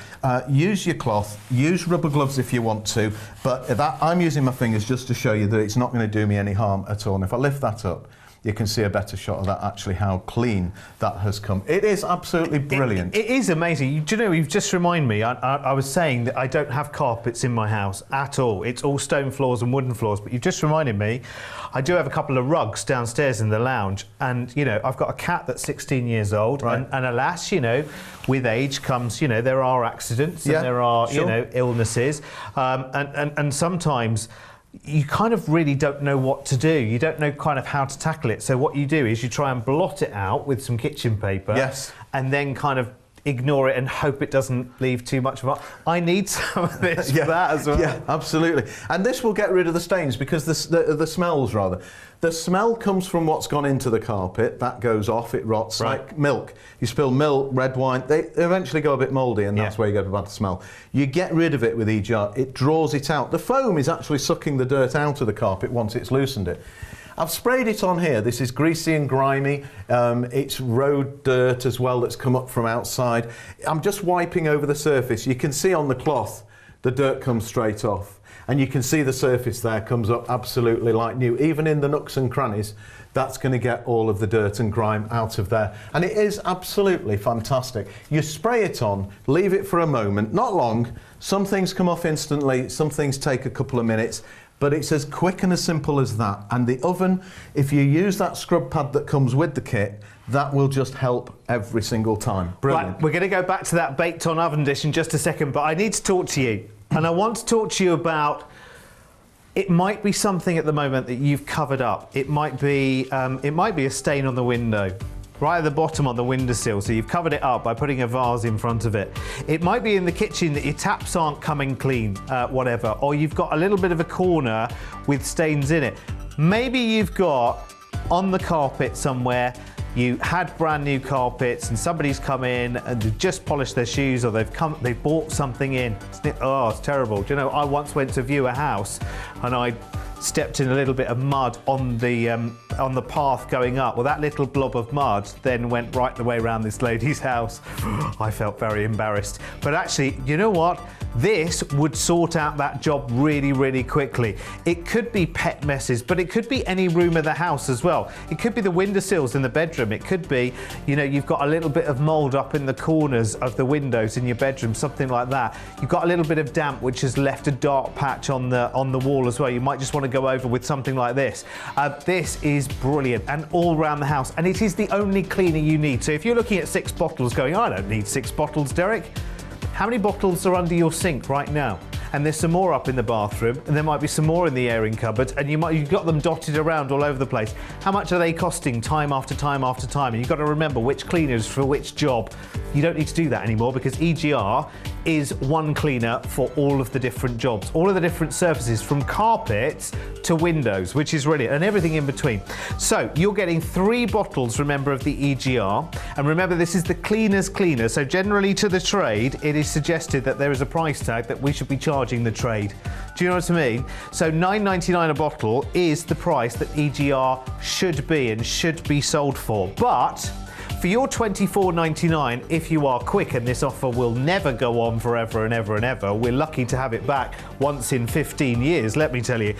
B: Use your cloth, use rubber gloves if you want to, but I'm using my fingers just to show you that it's not going to do me any harm at all. And if I lift that up, you can see a better shot of that, actually, how clean that has come. It is absolutely brilliant.
A: It is amazing. Do you know, you've just reminded me, I was saying that I don't have carpets in my house at all. It's all stone floors and wooden floors, but you've just reminded me, I do have a couple of rugs downstairs in the lounge, and, you know, I've got a cat that's 16 years old, right. and alas, you know, with age comes, you know, there are accidents and there are, you know, illnesses, and sometimes you kind of really don't know what to do. You don't know kind of how to tackle it. So what you do is you try and blot it out with some kitchen paper. Yes. And then kind of ignore it and hope it doesn't leave too much of it. I need some of this for that as well. Yeah, absolutely. And this will get rid of the stains, because the smells, rather. The smell comes from what's gone into the carpet. That goes off, it rots, like milk. You spill milk, red wine, they eventually go a bit mouldy, and that's where you get a bad smell. You get rid of it with EGR, it draws it out. The foam is actually sucking the dirt out of the carpet once it's loosened it. I've sprayed it on here. This is greasy and grimy. It's road dirt as well that's come up from outside. I'm just wiping over the surface. You can see on the cloth the dirt comes straight off. And you can see the surface there comes up absolutely like new. Even in the nooks and crannies, that's going to get all of the dirt and grime out of there. And it is absolutely fantastic. You spray it on, leave it for a moment, not long. Some things come off instantly, some things take a couple of minutes. But it's as quick and as simple as that. And the oven, if you use that scrub pad that comes with the kit, that will just help every single time. Brilliant. Right, we're going to go back to that baked on oven dish in just a second, but I need to talk to you. And I want to talk to you about, it might be something at the moment that you've covered up. It might be a stain on the window, right at the bottom on the windowsill, so you've covered it up by putting a vase in front of it. It might be in the kitchen that your taps aren't coming clean, whatever, or you've got a little bit of a corner with stains in it. Maybe you've got on the carpet somewhere, you had brand new carpets and somebody's come in and they've just polished their shoes, or they've bought something in. Oh, it's terrible. Do you know, I once went to view a house and I stepped in a little bit of mud on the path going up. Well, that little blob of mud then went right the way around this lady's house. I felt very embarrassed. But actually, you know what? This would sort out that job really, really quickly. It could be pet messes, but it could be any room of the house as well. It could be the windowsills in the bedroom. It could be, you know, you've got a little bit of mold up in the corners of the windows in your bedroom, something like that. You've got a little bit of damp which has left a dark patch on the wall as well. You might just want to go over with something like this. This is brilliant and all around the house, and it is the only cleaner you need. So if you're looking at 6 bottles going, I don't need 6 bottles, Derek. How many bottles are under your sink right now? And there's some more up in the bathroom, and there might be some more in the airing cupboard, and you've got them dotted around all over the place. How much are they costing time after time after time? And you've got to remember which cleaners for which job. You don't need to do that anymore, because EGR is one cleaner for all of the different jobs, all of the different surfaces, from carpets to windows, which is brilliant, and everything in between. So you're getting 3 bottles, remember, of the EGR, and remember this is the Cleaners Cleaner. So generally to the trade, it is suggested that there is a price tag that we should be charging the trade. Do you know what I mean? So $9.99 a bottle is the price that EGR should be and should be sold for. But for your $24.99, if you are quick, and this offer will never go on forever and ever and ever, we're lucky to have it back once in 15 years, let me tell you.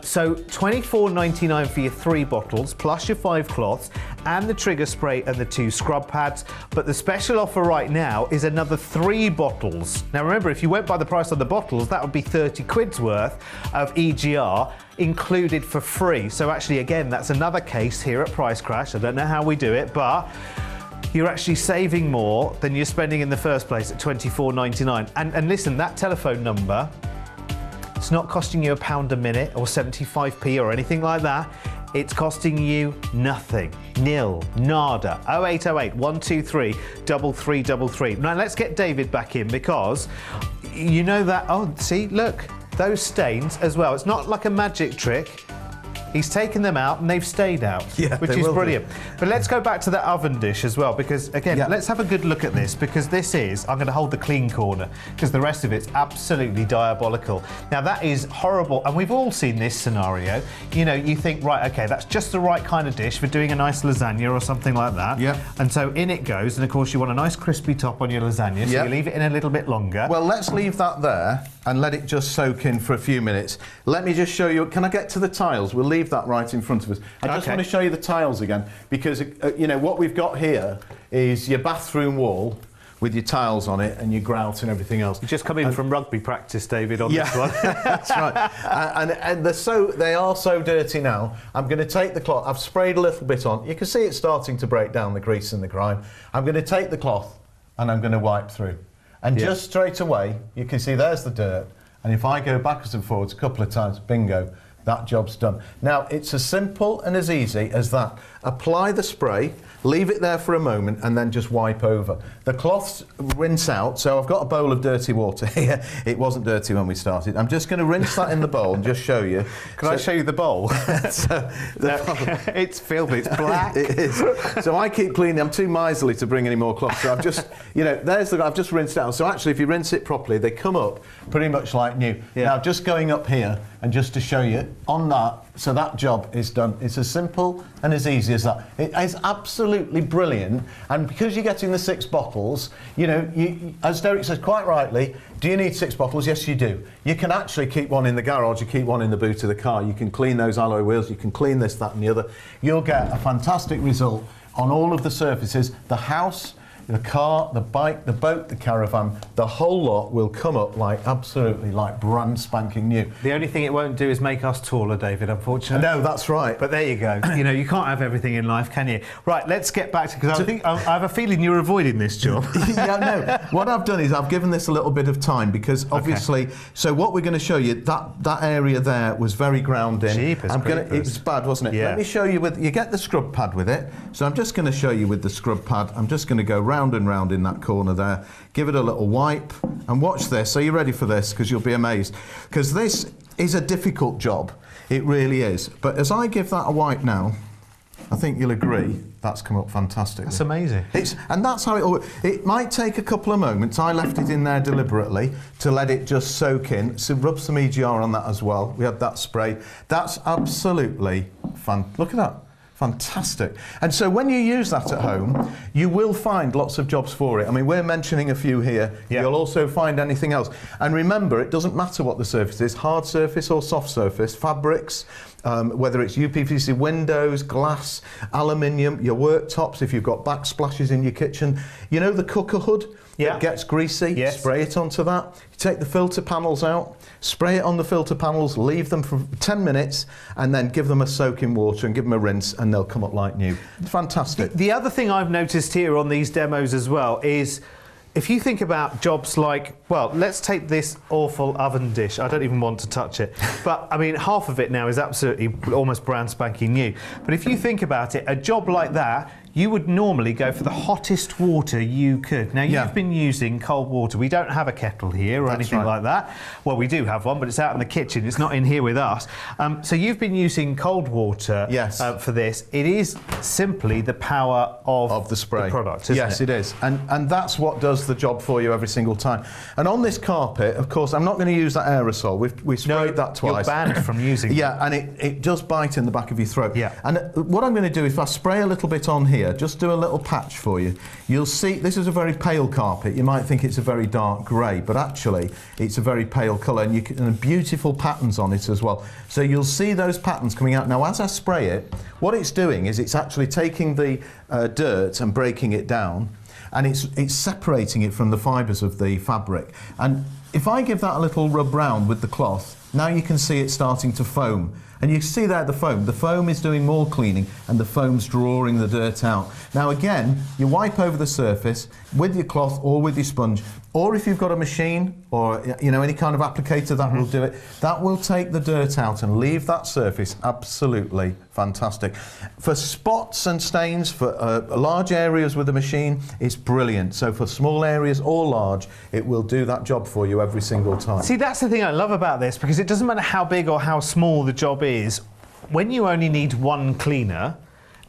A: So $24.99 for your 3 bottles, plus your 5 cloths, and the trigger spray and the 2 scrub pads. But the special offer right now is another 3 bottles. Now remember, if you went by the price of the bottles, that would be 30 quid's worth of EGR included for free. So actually, again, that's another case here at Price Crash. I don't know how we do it, but you're actually saving more than you're spending in the first place at $24.99. And listen, that telephone number, it's not costing you £1 a minute or 75p or anything like that. It's costing you nothing. Nil. Nada. 0808 123 3333. Now let's get David back in, because you know that, oh, see, look, those stains as well. It's not like a magic trick. He's taken them out and they've stayed out,
B: Yeah,
A: which
B: they
A: is
B: will
A: brilliant. But let's go back to the oven dish as well, because again, let's have a good look at this, because this is, I'm going to hold the clean corner, because the rest of it's absolutely diabolical. Now that is horrible, and we've all seen this scenario. You know, you think, right, okay, that's just the right kind of dish for doing a nice lasagna or something like that.
B: Yeah.
A: And so in it goes, and of course you want a nice crispy top on your lasagna, so you leave it in a little bit longer.
B: Well, let's leave that there and let it just soak in for a few minutes. Let me just show you, can I get to the tiles? We'll leave that right in front of us. I just want to show you the tiles again, because you know what we've got here is your bathroom wall with your tiles on it and your grout and everything else.
A: You just come in from rugby practice, David, on this one.
B: That's right. And they are so dirty now. I'm going to take the cloth. I've sprayed a little bit on. You can see it's starting to break down, the grease and the grime. I'm going to take the cloth and I'm going to wipe through. And just straight away, you can see there's the dirt. And if I go backwards and forwards a couple of times, bingo, that job's done. Now, it's as simple and as easy as that. Apply the spray, leave it there for a moment, and then just wipe over. The cloths rinse out, so I've got a bowl of dirty water here. It wasn't dirty when we started. I'm just going to rinse that in the bowl and just show you.
A: Can I show you the bowl? It's filthy, it's black.
B: It is. So I keep cleaning. I'm too miserly to bring any more cloth. So I've just, you know, I've just rinsed it out. So actually, if you rinse it properly, they come up pretty much like new.
A: Yeah.
B: Now, just going up here, and just to show you, on that, so that job is done. It's as simple and as easy as that. It is absolutely brilliant, and because you're getting the 6 bottles, you know, as Derek says quite rightly, do you need 6 bottles? Yes, you do. You can actually keep one in the garage, you keep one in the boot of the car, you can clean those alloy wheels, you can clean this, that and the other. You'll get a fantastic result on all of the surfaces. The house, the car, the bike, the boat, the caravan, the whole lot will come up like absolutely like brand spanking new.
A: The only thing it won't do is make us taller, David, unfortunately.
B: No, that's right.
A: But there you go. You know, you can't have everything in life, can you? Right, let's get back to, because I think I have a feeling you're avoiding this job.
B: Yeah, no. What I've done is I've given this a little bit of time, because obviously, so what we're going to show you, that area there was very ground in.
A: Jeepers
B: it was bad, wasn't it?
A: Yeah.
B: Let me show you you get the scrub pad with it. So I'm just going to show you with the scrub pad. I'm just going to go round and round in that corner there. Give it a little wipe and watch this. So you're ready for this, because you'll be amazed. Because this is a difficult job. It really is. But as I give that a wipe now, I think you'll agree that's come up fantastically.
A: That's amazing.
B: And that's how it might take a couple of moments. I left it in there deliberately to let it just soak in. So rub some EGR on that as well. We had that spray. That's absolutely fun. Look at that. Fantastic. And so when you use that at home, you will find lots of jobs for it. I mean, we're mentioning a few here. Yeah. You'll also find anything else. And remember, it doesn't matter what the surface is, hard surface or soft surface, fabrics, whether it's UPVC windows, glass, aluminium, your worktops, if you've got backsplashes in your kitchen. You know the cooker hood?
A: Yeah.
B: It gets greasy,
A: yes.
B: Spray it onto that. You take the filter panels out, spray it on the filter panels, leave them for 10 minutes, and then give them a soak in water and give them a rinse, and they'll come up like new. It's fantastic.
A: The other thing I've noticed here on these demos as well is, if you think about jobs like, well, let's take this awful oven dish. I don't even want to touch it. But, I mean, half of it now is absolutely almost brand spanking new. But if you think about it, a job like that, you would normally go for the hottest water you could. Now, you've been using cold water. We don't have a kettle here or anything like that. Well, we do have one, but it's out in the kitchen. It's not in here with us. So you've been using cold water for this. It is simply the power of the spray. The product, isn't it?
B: Yes, it is. And that's what does the job for you every single time. And on this carpet, of course, I'm not going to use that aerosol. We've sprayed that twice.
A: You're banned from using it.
B: Yeah, and it does bite in the back of your throat.
A: Yeah.
B: And what I'm going to do, if I spray a little bit on here, just do a little patch for you. You'll see this is a very pale carpet. You might think it's a very dark grey, but actually it's a very pale colour, and beautiful patterns on it as well. So you'll see those patterns coming out. Now, as I spray it, what it's doing is it's actually taking the dirt and breaking it down, and it's separating it from the fibres of the fabric. And if I give that a little rub round with the cloth, now you can see it starting to foam. And you see there the foam. The foam is doing more cleaning, and the foam's drawing the dirt out. Now again, you wipe over the surface with your cloth or with your sponge, or if you've got a machine or any kind of applicator that will do it, that will take the dirt out and leave that surface absolutely fantastic. For spots and stains, for large areas with a machine, it's brilliant. So for small areas or large, it will do that job for you every single time.
A: See, that's the thing I love about this, because it doesn't matter how big or how small the job is. when you only need one cleaner,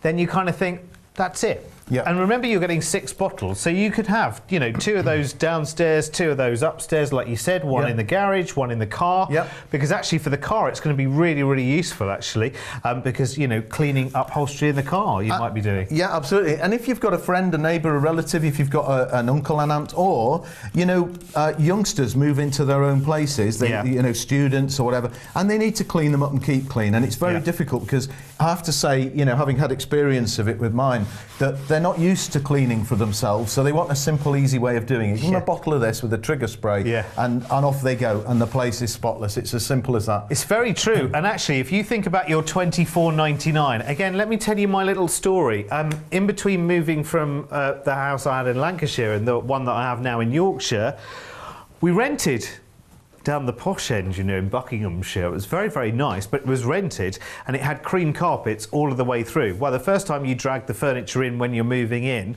A: then you kind of think, that's it.
B: Yeah.
A: And remember, you're getting 6 bottles, so you could have, 2 of those downstairs, 2 of those upstairs, like you said, one in the garage, one in the car.
B: Yep.
A: Because actually, for the car, it's going to be really, really useful, actually, because, cleaning upholstery in the car you might be doing.
B: Yeah, absolutely. And if you've got a friend, a neighbour, a relative, if you've got an uncle and aunt, or, youngsters move into their own places, they, students or whatever, and they need to clean them up and keep clean. And it's very difficult because I have to say, having had experience of it with mine, that they're not used to cleaning for themselves, so they want a simple, easy way of doing it. Give them a bottle of this with a trigger spray, and off they go, and the place is spotless. It's as simple as that. It's
A: very true. And actually, if you think about your $24.99, again, let me tell you my little story. In between moving from the house I had in Lancashire and the one that I have now in Yorkshire, we rented down the posh end, in Buckinghamshire. It was very, very nice, but it was rented and it had cream carpets all of the way through. Well, the first time you drag the furniture in when you're moving in,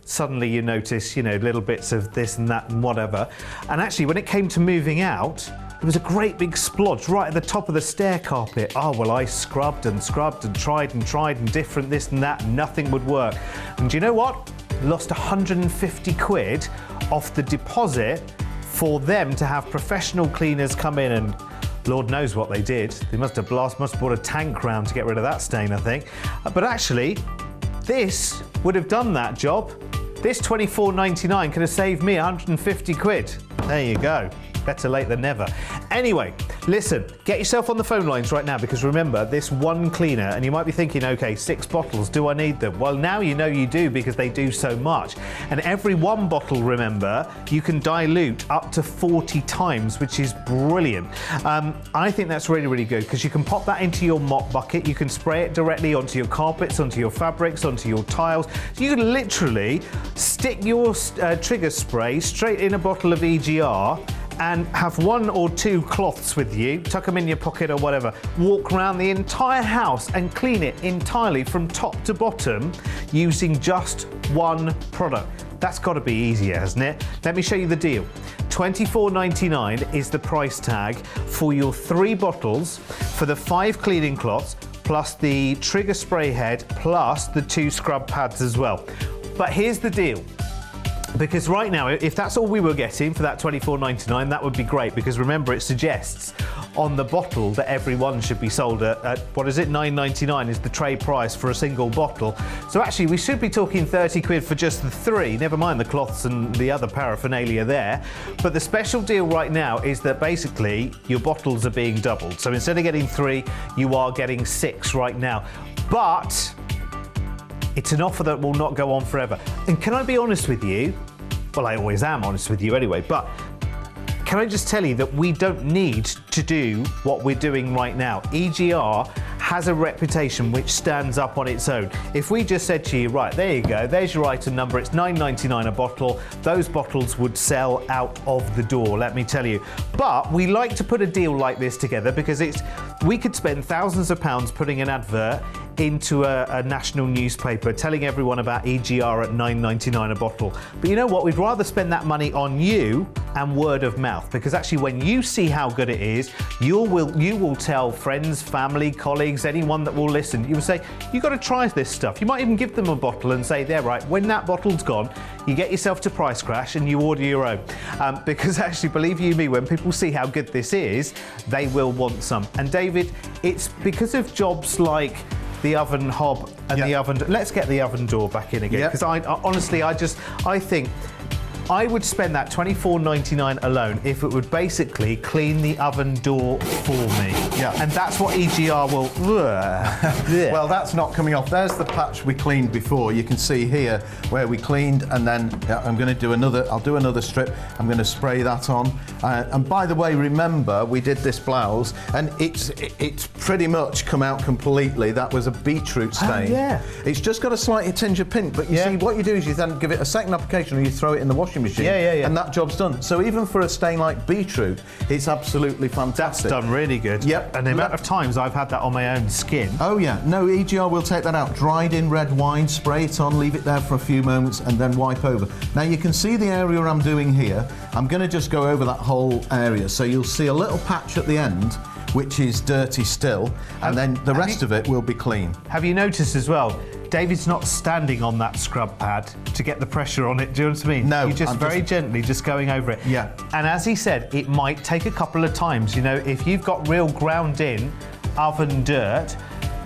A: suddenly you notice, little bits of this and that and whatever. And actually, when it came to moving out, there was a great big splodge right at the top of the stair carpet. Oh, well, I scrubbed and tried and different this and that, and nothing would work. And do you know what? Lost 150 quid off the deposit for them to have professional cleaners come in, and Lord knows what they did. They must have brought a tank round to get rid of that stain, I think. But actually, this would have done that job. This $24.99 could have saved me 150 quid. There you go. Better late than never. Anyway, listen, get yourself on the phone lines right now, because remember, this one cleaner, and you might be thinking, okay, 6 bottles, do I need them? Well, now you know you do, because they do so much. And every 1 bottle, remember, you can dilute up to 40 times, which is brilliant. I think that's really, really good, because you can pop that into your mop bucket, you can spray it directly onto your carpets, onto your fabrics, onto your tiles. So you can literally stick your trigger spray straight in a bottle of EGR, and have 1 or 2 cloths with you, tuck them in your pocket or whatever, walk around the entire house and clean it entirely from top to bottom using just 1 product. That's got to be easier, hasn't it? Let me show you the deal. $24.99 is the price tag for your 3 bottles for the 5 cleaning cloths, plus the trigger spray head, plus the 2 scrub pads as well. But here's the deal. Because right now, if that's all we were getting for that $24.99, that would be great, because remember, it suggests on the bottle that every one should be sold at what is it, $9.99 is the trade price for a single bottle. So actually, we should be talking 30 quid for just the 3, never mind the cloths and the other paraphernalia there. But the special deal right now is that basically your bottles are being doubled. So instead of getting 3, you are getting 6 right now. But it's an offer that will not go on forever. And can I be honest with you? Well, I always am honest with you anyway, but can I just tell you that we don't need to do what we're doing right now. EGR has a reputation which stands up on its own. If we just said to you, right, there you go, there's your item number, it's $9.99 a bottle, those bottles would sell out of the door, let me tell you. But we like to put a deal like this together because we could spend thousands of pounds putting an advert into a national newspaper telling everyone about EGR at $9.99 a bottle. But you know what? We'd rather spend that money on you and word of mouth, because actually when you see how good it is, you will tell friends, family, colleagues, anyone that will listen. You will say, you've got to try this stuff. You might even give them a bottle and say, there, right, when that bottle's gone, you get yourself to Price Crash and you order your own. Because actually, believe you me, when people see how good this is, they will want some. And David, it's because of jobs like the oven hob and the oven. Let's get the oven door back in again, because I think I would spend that $24.99 alone if it would basically clean the oven door for me. Yeah. And that's what EGR will.
B: Well, that's not coming off. There's the patch we cleaned before. You can see here where we cleaned, and then I'm going to do another. I'll do another strip. I'm going to spray that on. And by the way, remember we did this blouse, and it's pretty much come out completely. That was a beetroot stain.
A: Yeah.
B: It's just got a slight tinge of pink, but you see what you do is you then give it a second application, and you throw it in the washing machine, and that job's done. So even for a stain like beetroot, it's absolutely fantastic.
A: That's done really good.
B: Yep.
A: And the amount of times I've had that on my own skin.
B: Oh yeah, no, EGR will take that out. Dried in red wine, spray it on, leave it there for a few moments, and then wipe over. Now you can see the area I'm doing here. I'm going to just go over that whole area, so you'll see a little patch at the end which is dirty still, and then the rest of it will be clean.
A: Have you noticed as well, David's not standing on that scrub pad to get the pressure on it, do you know what I mean?
B: No.
A: You're just very gently just going over it.
B: Yeah.
A: And as he said, it might take a couple of times. You know, if you've got real ground in oven dirt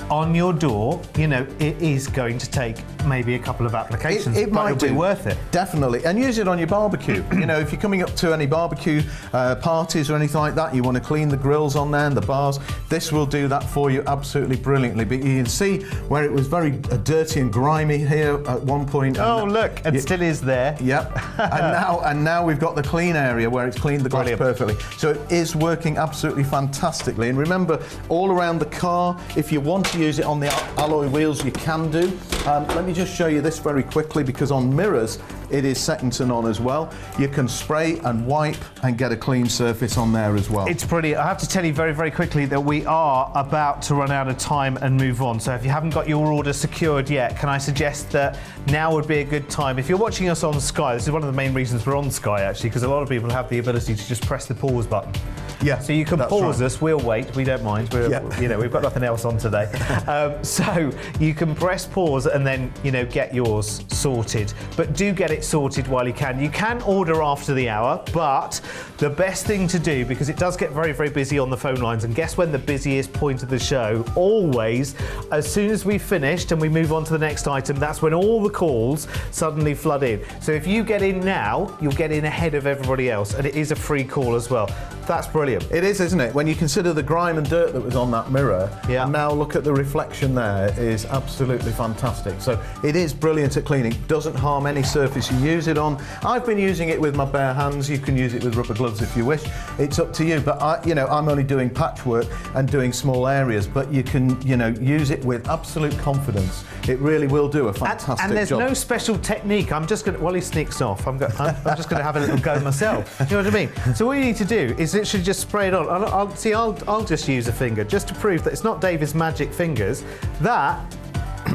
A: on your door, you know, it is going to take maybe a couple of applications.
B: It might
A: be worth it.
B: Definitely. And use it on your barbecue. You know, if you're coming up to any barbecue parties or anything like that, you want to clean the grills on there and the bars, this will do that for you absolutely brilliantly. But you can see where it was very dirty and grimy here at one point.
A: Oh, look, and still is there.
B: Yep. and now we've got the clean area where it's cleaned the glass perfectly. So it is working absolutely fantastically. And remember, all around the car, if you want to use it on the alloy wheels, you can do. Let me just show you this very quickly, because on mirrors it is second to none as well. You can spray and wipe and get a clean surface on there as well.
A: It's brilliant. I have to tell you very, very quickly that we are about to run out of time and move on. So if you haven't got your order secured yet, can I suggest that now would be a good time. If you're watching us on Sky, this is one of the main reasons we're on Sky actually, because a lot of people have the ability to just press the pause button.
B: Yeah,
A: so you can pause us, we'll wait, we don't mind. You know, we've got nothing else on today. So you can press pause and then, you know, get yours sorted. But do get it sorted while you can. You can order after the hour, but the best thing to do, because it does get very, very busy on the phone lines, and guess when the busiest point of the show? Always, as soon as we've finished and we move on to the next item, that's when all the calls suddenly flood in. So if you get in now, you'll get in ahead of everybody else, and it is a free call as well. That's brilliant.
B: It is, isn't it? When you consider the grime and dirt that was on that mirror, and now look at the reflection there, is absolutely fantastic. So it is brilliant at cleaning. Doesn't harm any surface you use it on. I've been using it with my bare hands. You can use it with rubber gloves if you wish. It's up to you. But I'm only doing patchwork and doing small areas. But you can, use it with absolute confidence. It really will do a fantastic job.
A: And there's no special technique. I'm just going to, while he sneaks off, I'm just going to have a little go myself. You know what I mean? So all you need to do is literally just spray it on. I'll just use a finger just to prove that it's not David's magic fingers. That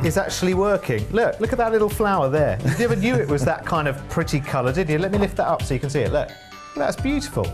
A: is actually working. Look at that little flower there. You never knew it was that kind of pretty colour, did you? Let me lift that up so you can see it. Look, that's beautiful.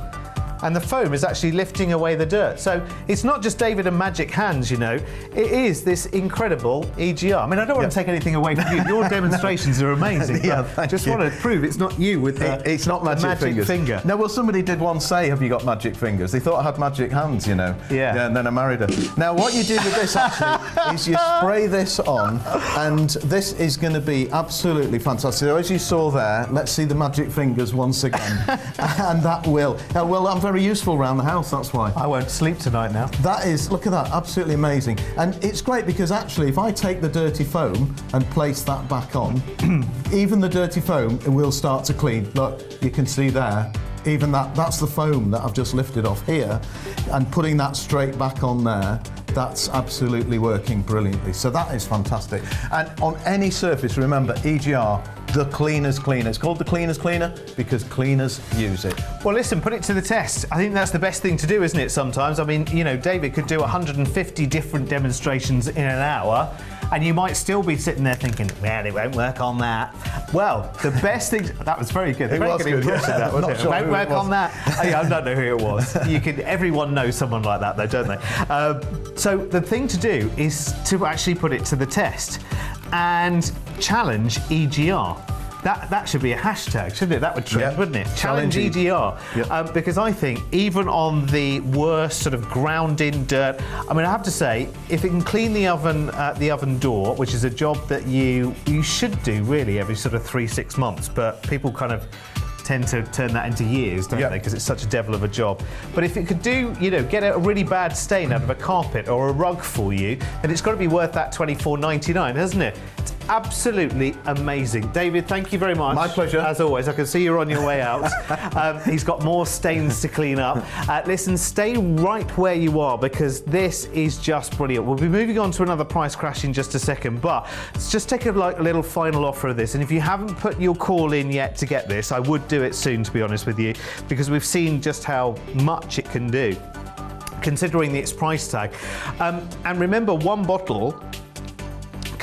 A: And the foam is actually lifting away the dirt. So it's not just David and magic hands, you know. It is this incredible EGR. I mean, I don't want to take anything away from you. Your demonstrations are amazing. Just want to prove it's not you with
B: it's not magic
A: finger.
B: No, well, somebody did once say, have you got magic fingers? They thought I had magic hands, you know. Yeah, and then I married her. Now, what you do with this, actually, is you spray this on, and this is going to be absolutely fantastic. So as you saw there, let's see the magic fingers once again. And that will. Well, I'm very useful around the house, that's why.
A: I won't sleep tonight now.
B: That is, look at that, absolutely amazing. And it's great because actually if I take the dirty foam and place that back on, even the dirty foam will start to clean. Look, you can see there, even that's the foam that I've just lifted off here, and putting that straight back on there, that's absolutely working brilliantly. So that is fantastic. And on any surface, remember, EGR, the Cleaners Cleaner. It's called the Cleaners Cleaner because cleaners use it.
A: Well, listen, put it to the test. I think that's the best thing to do, isn't it, sometimes? I mean, David could do 150 different demonstrations in an hour, and you might still be sitting there thinking, well, it won't work on that. Well, the best thing... That was very good.
B: It was good,
A: that, wasn't it?
B: Sure
A: it won't work on that. I don't know who it was. Everyone knows someone like that, though, don't they? So the thing to do is to actually put it to the test and challenge EGR. That should be a hashtag, shouldn't it? That would trend, wouldn't it? Challenge EGR. Yep. Because I think even on the worst sort of ground-in dirt, I mean, I have to say, if it can clean the oven door, which is a job that you should do really every sort of 3-6 months, but people kind of tend to turn that into years, don't they? Because it's such a devil of a job. But if it could do, get a really bad stain out of a carpet or a rug for you, then it's got to be worth that $24.99, hasn't it? It's absolutely amazing. David, thank you very much.
B: My pleasure.
A: As always, I can see you're on your way out. He's got more stains to clean up. Listen, stay right where you are because this is just brilliant. We'll be moving on to another price crash in just a second, but let's just take a little final offer of this. And if you haven't put your call in yet to get this, I would do it soon, to be honest with you, because we've seen just how much it can do, considering its price tag. And remember, one bottle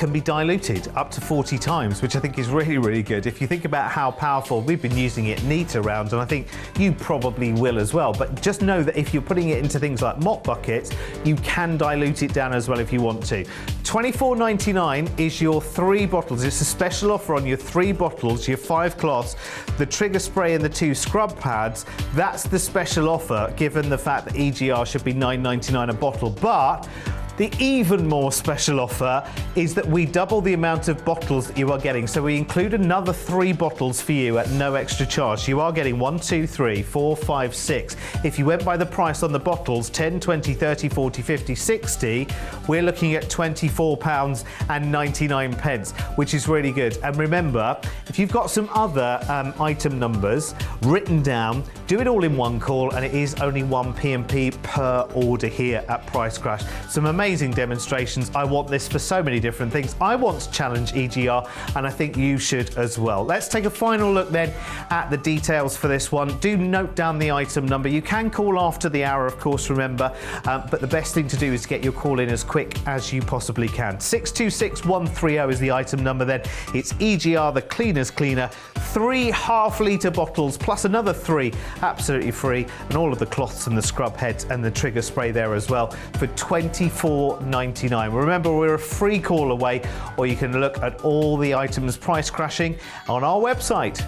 A: can be diluted up to 40 times, which I think is really, really good. If you think about how powerful, we've been using it neat around, and I think you probably will as well. But just know that if you're putting it into things like mop buckets, you can dilute it down as well if you want to. $24.99 is your 3 bottles. It's a special offer on your 3 bottles, your 5 cloths, the trigger spray and the 2 scrub pads. That's the special offer, given the fact that EGR should be $9.99 a bottle. But the even more special offer is that we double the amount of bottles that you are getting. So we include another 3 bottles for you at no extra charge. You are getting 1, 2, 3, 4, 5, 6. If you went by the price on the bottles, 10, 20, 30, 40, 50, 60, we're looking at £24.99, which is really good. And remember, if you've got some other item numbers written down, do it all in one call, and it is only 1 P&P per order here at Price Crash. Some amazing demonstrations. I want this for so many different things. I want to challenge EGR, and I think you should as well. Let's take a final look then at the details for this one. Do note down the item number. You can call after the hour, of course, remember, but the best thing to do is get your call in as quick as you possibly can. 626130 is the item number then. It's EGR The Cleaners Cleaner. 3 half-litre bottles plus another 3 absolutely free, and all of the cloths and the scrub heads and the trigger spray there as well for $24.99. Remember, we're a free call away, or you can look at all the items price crashing on our website.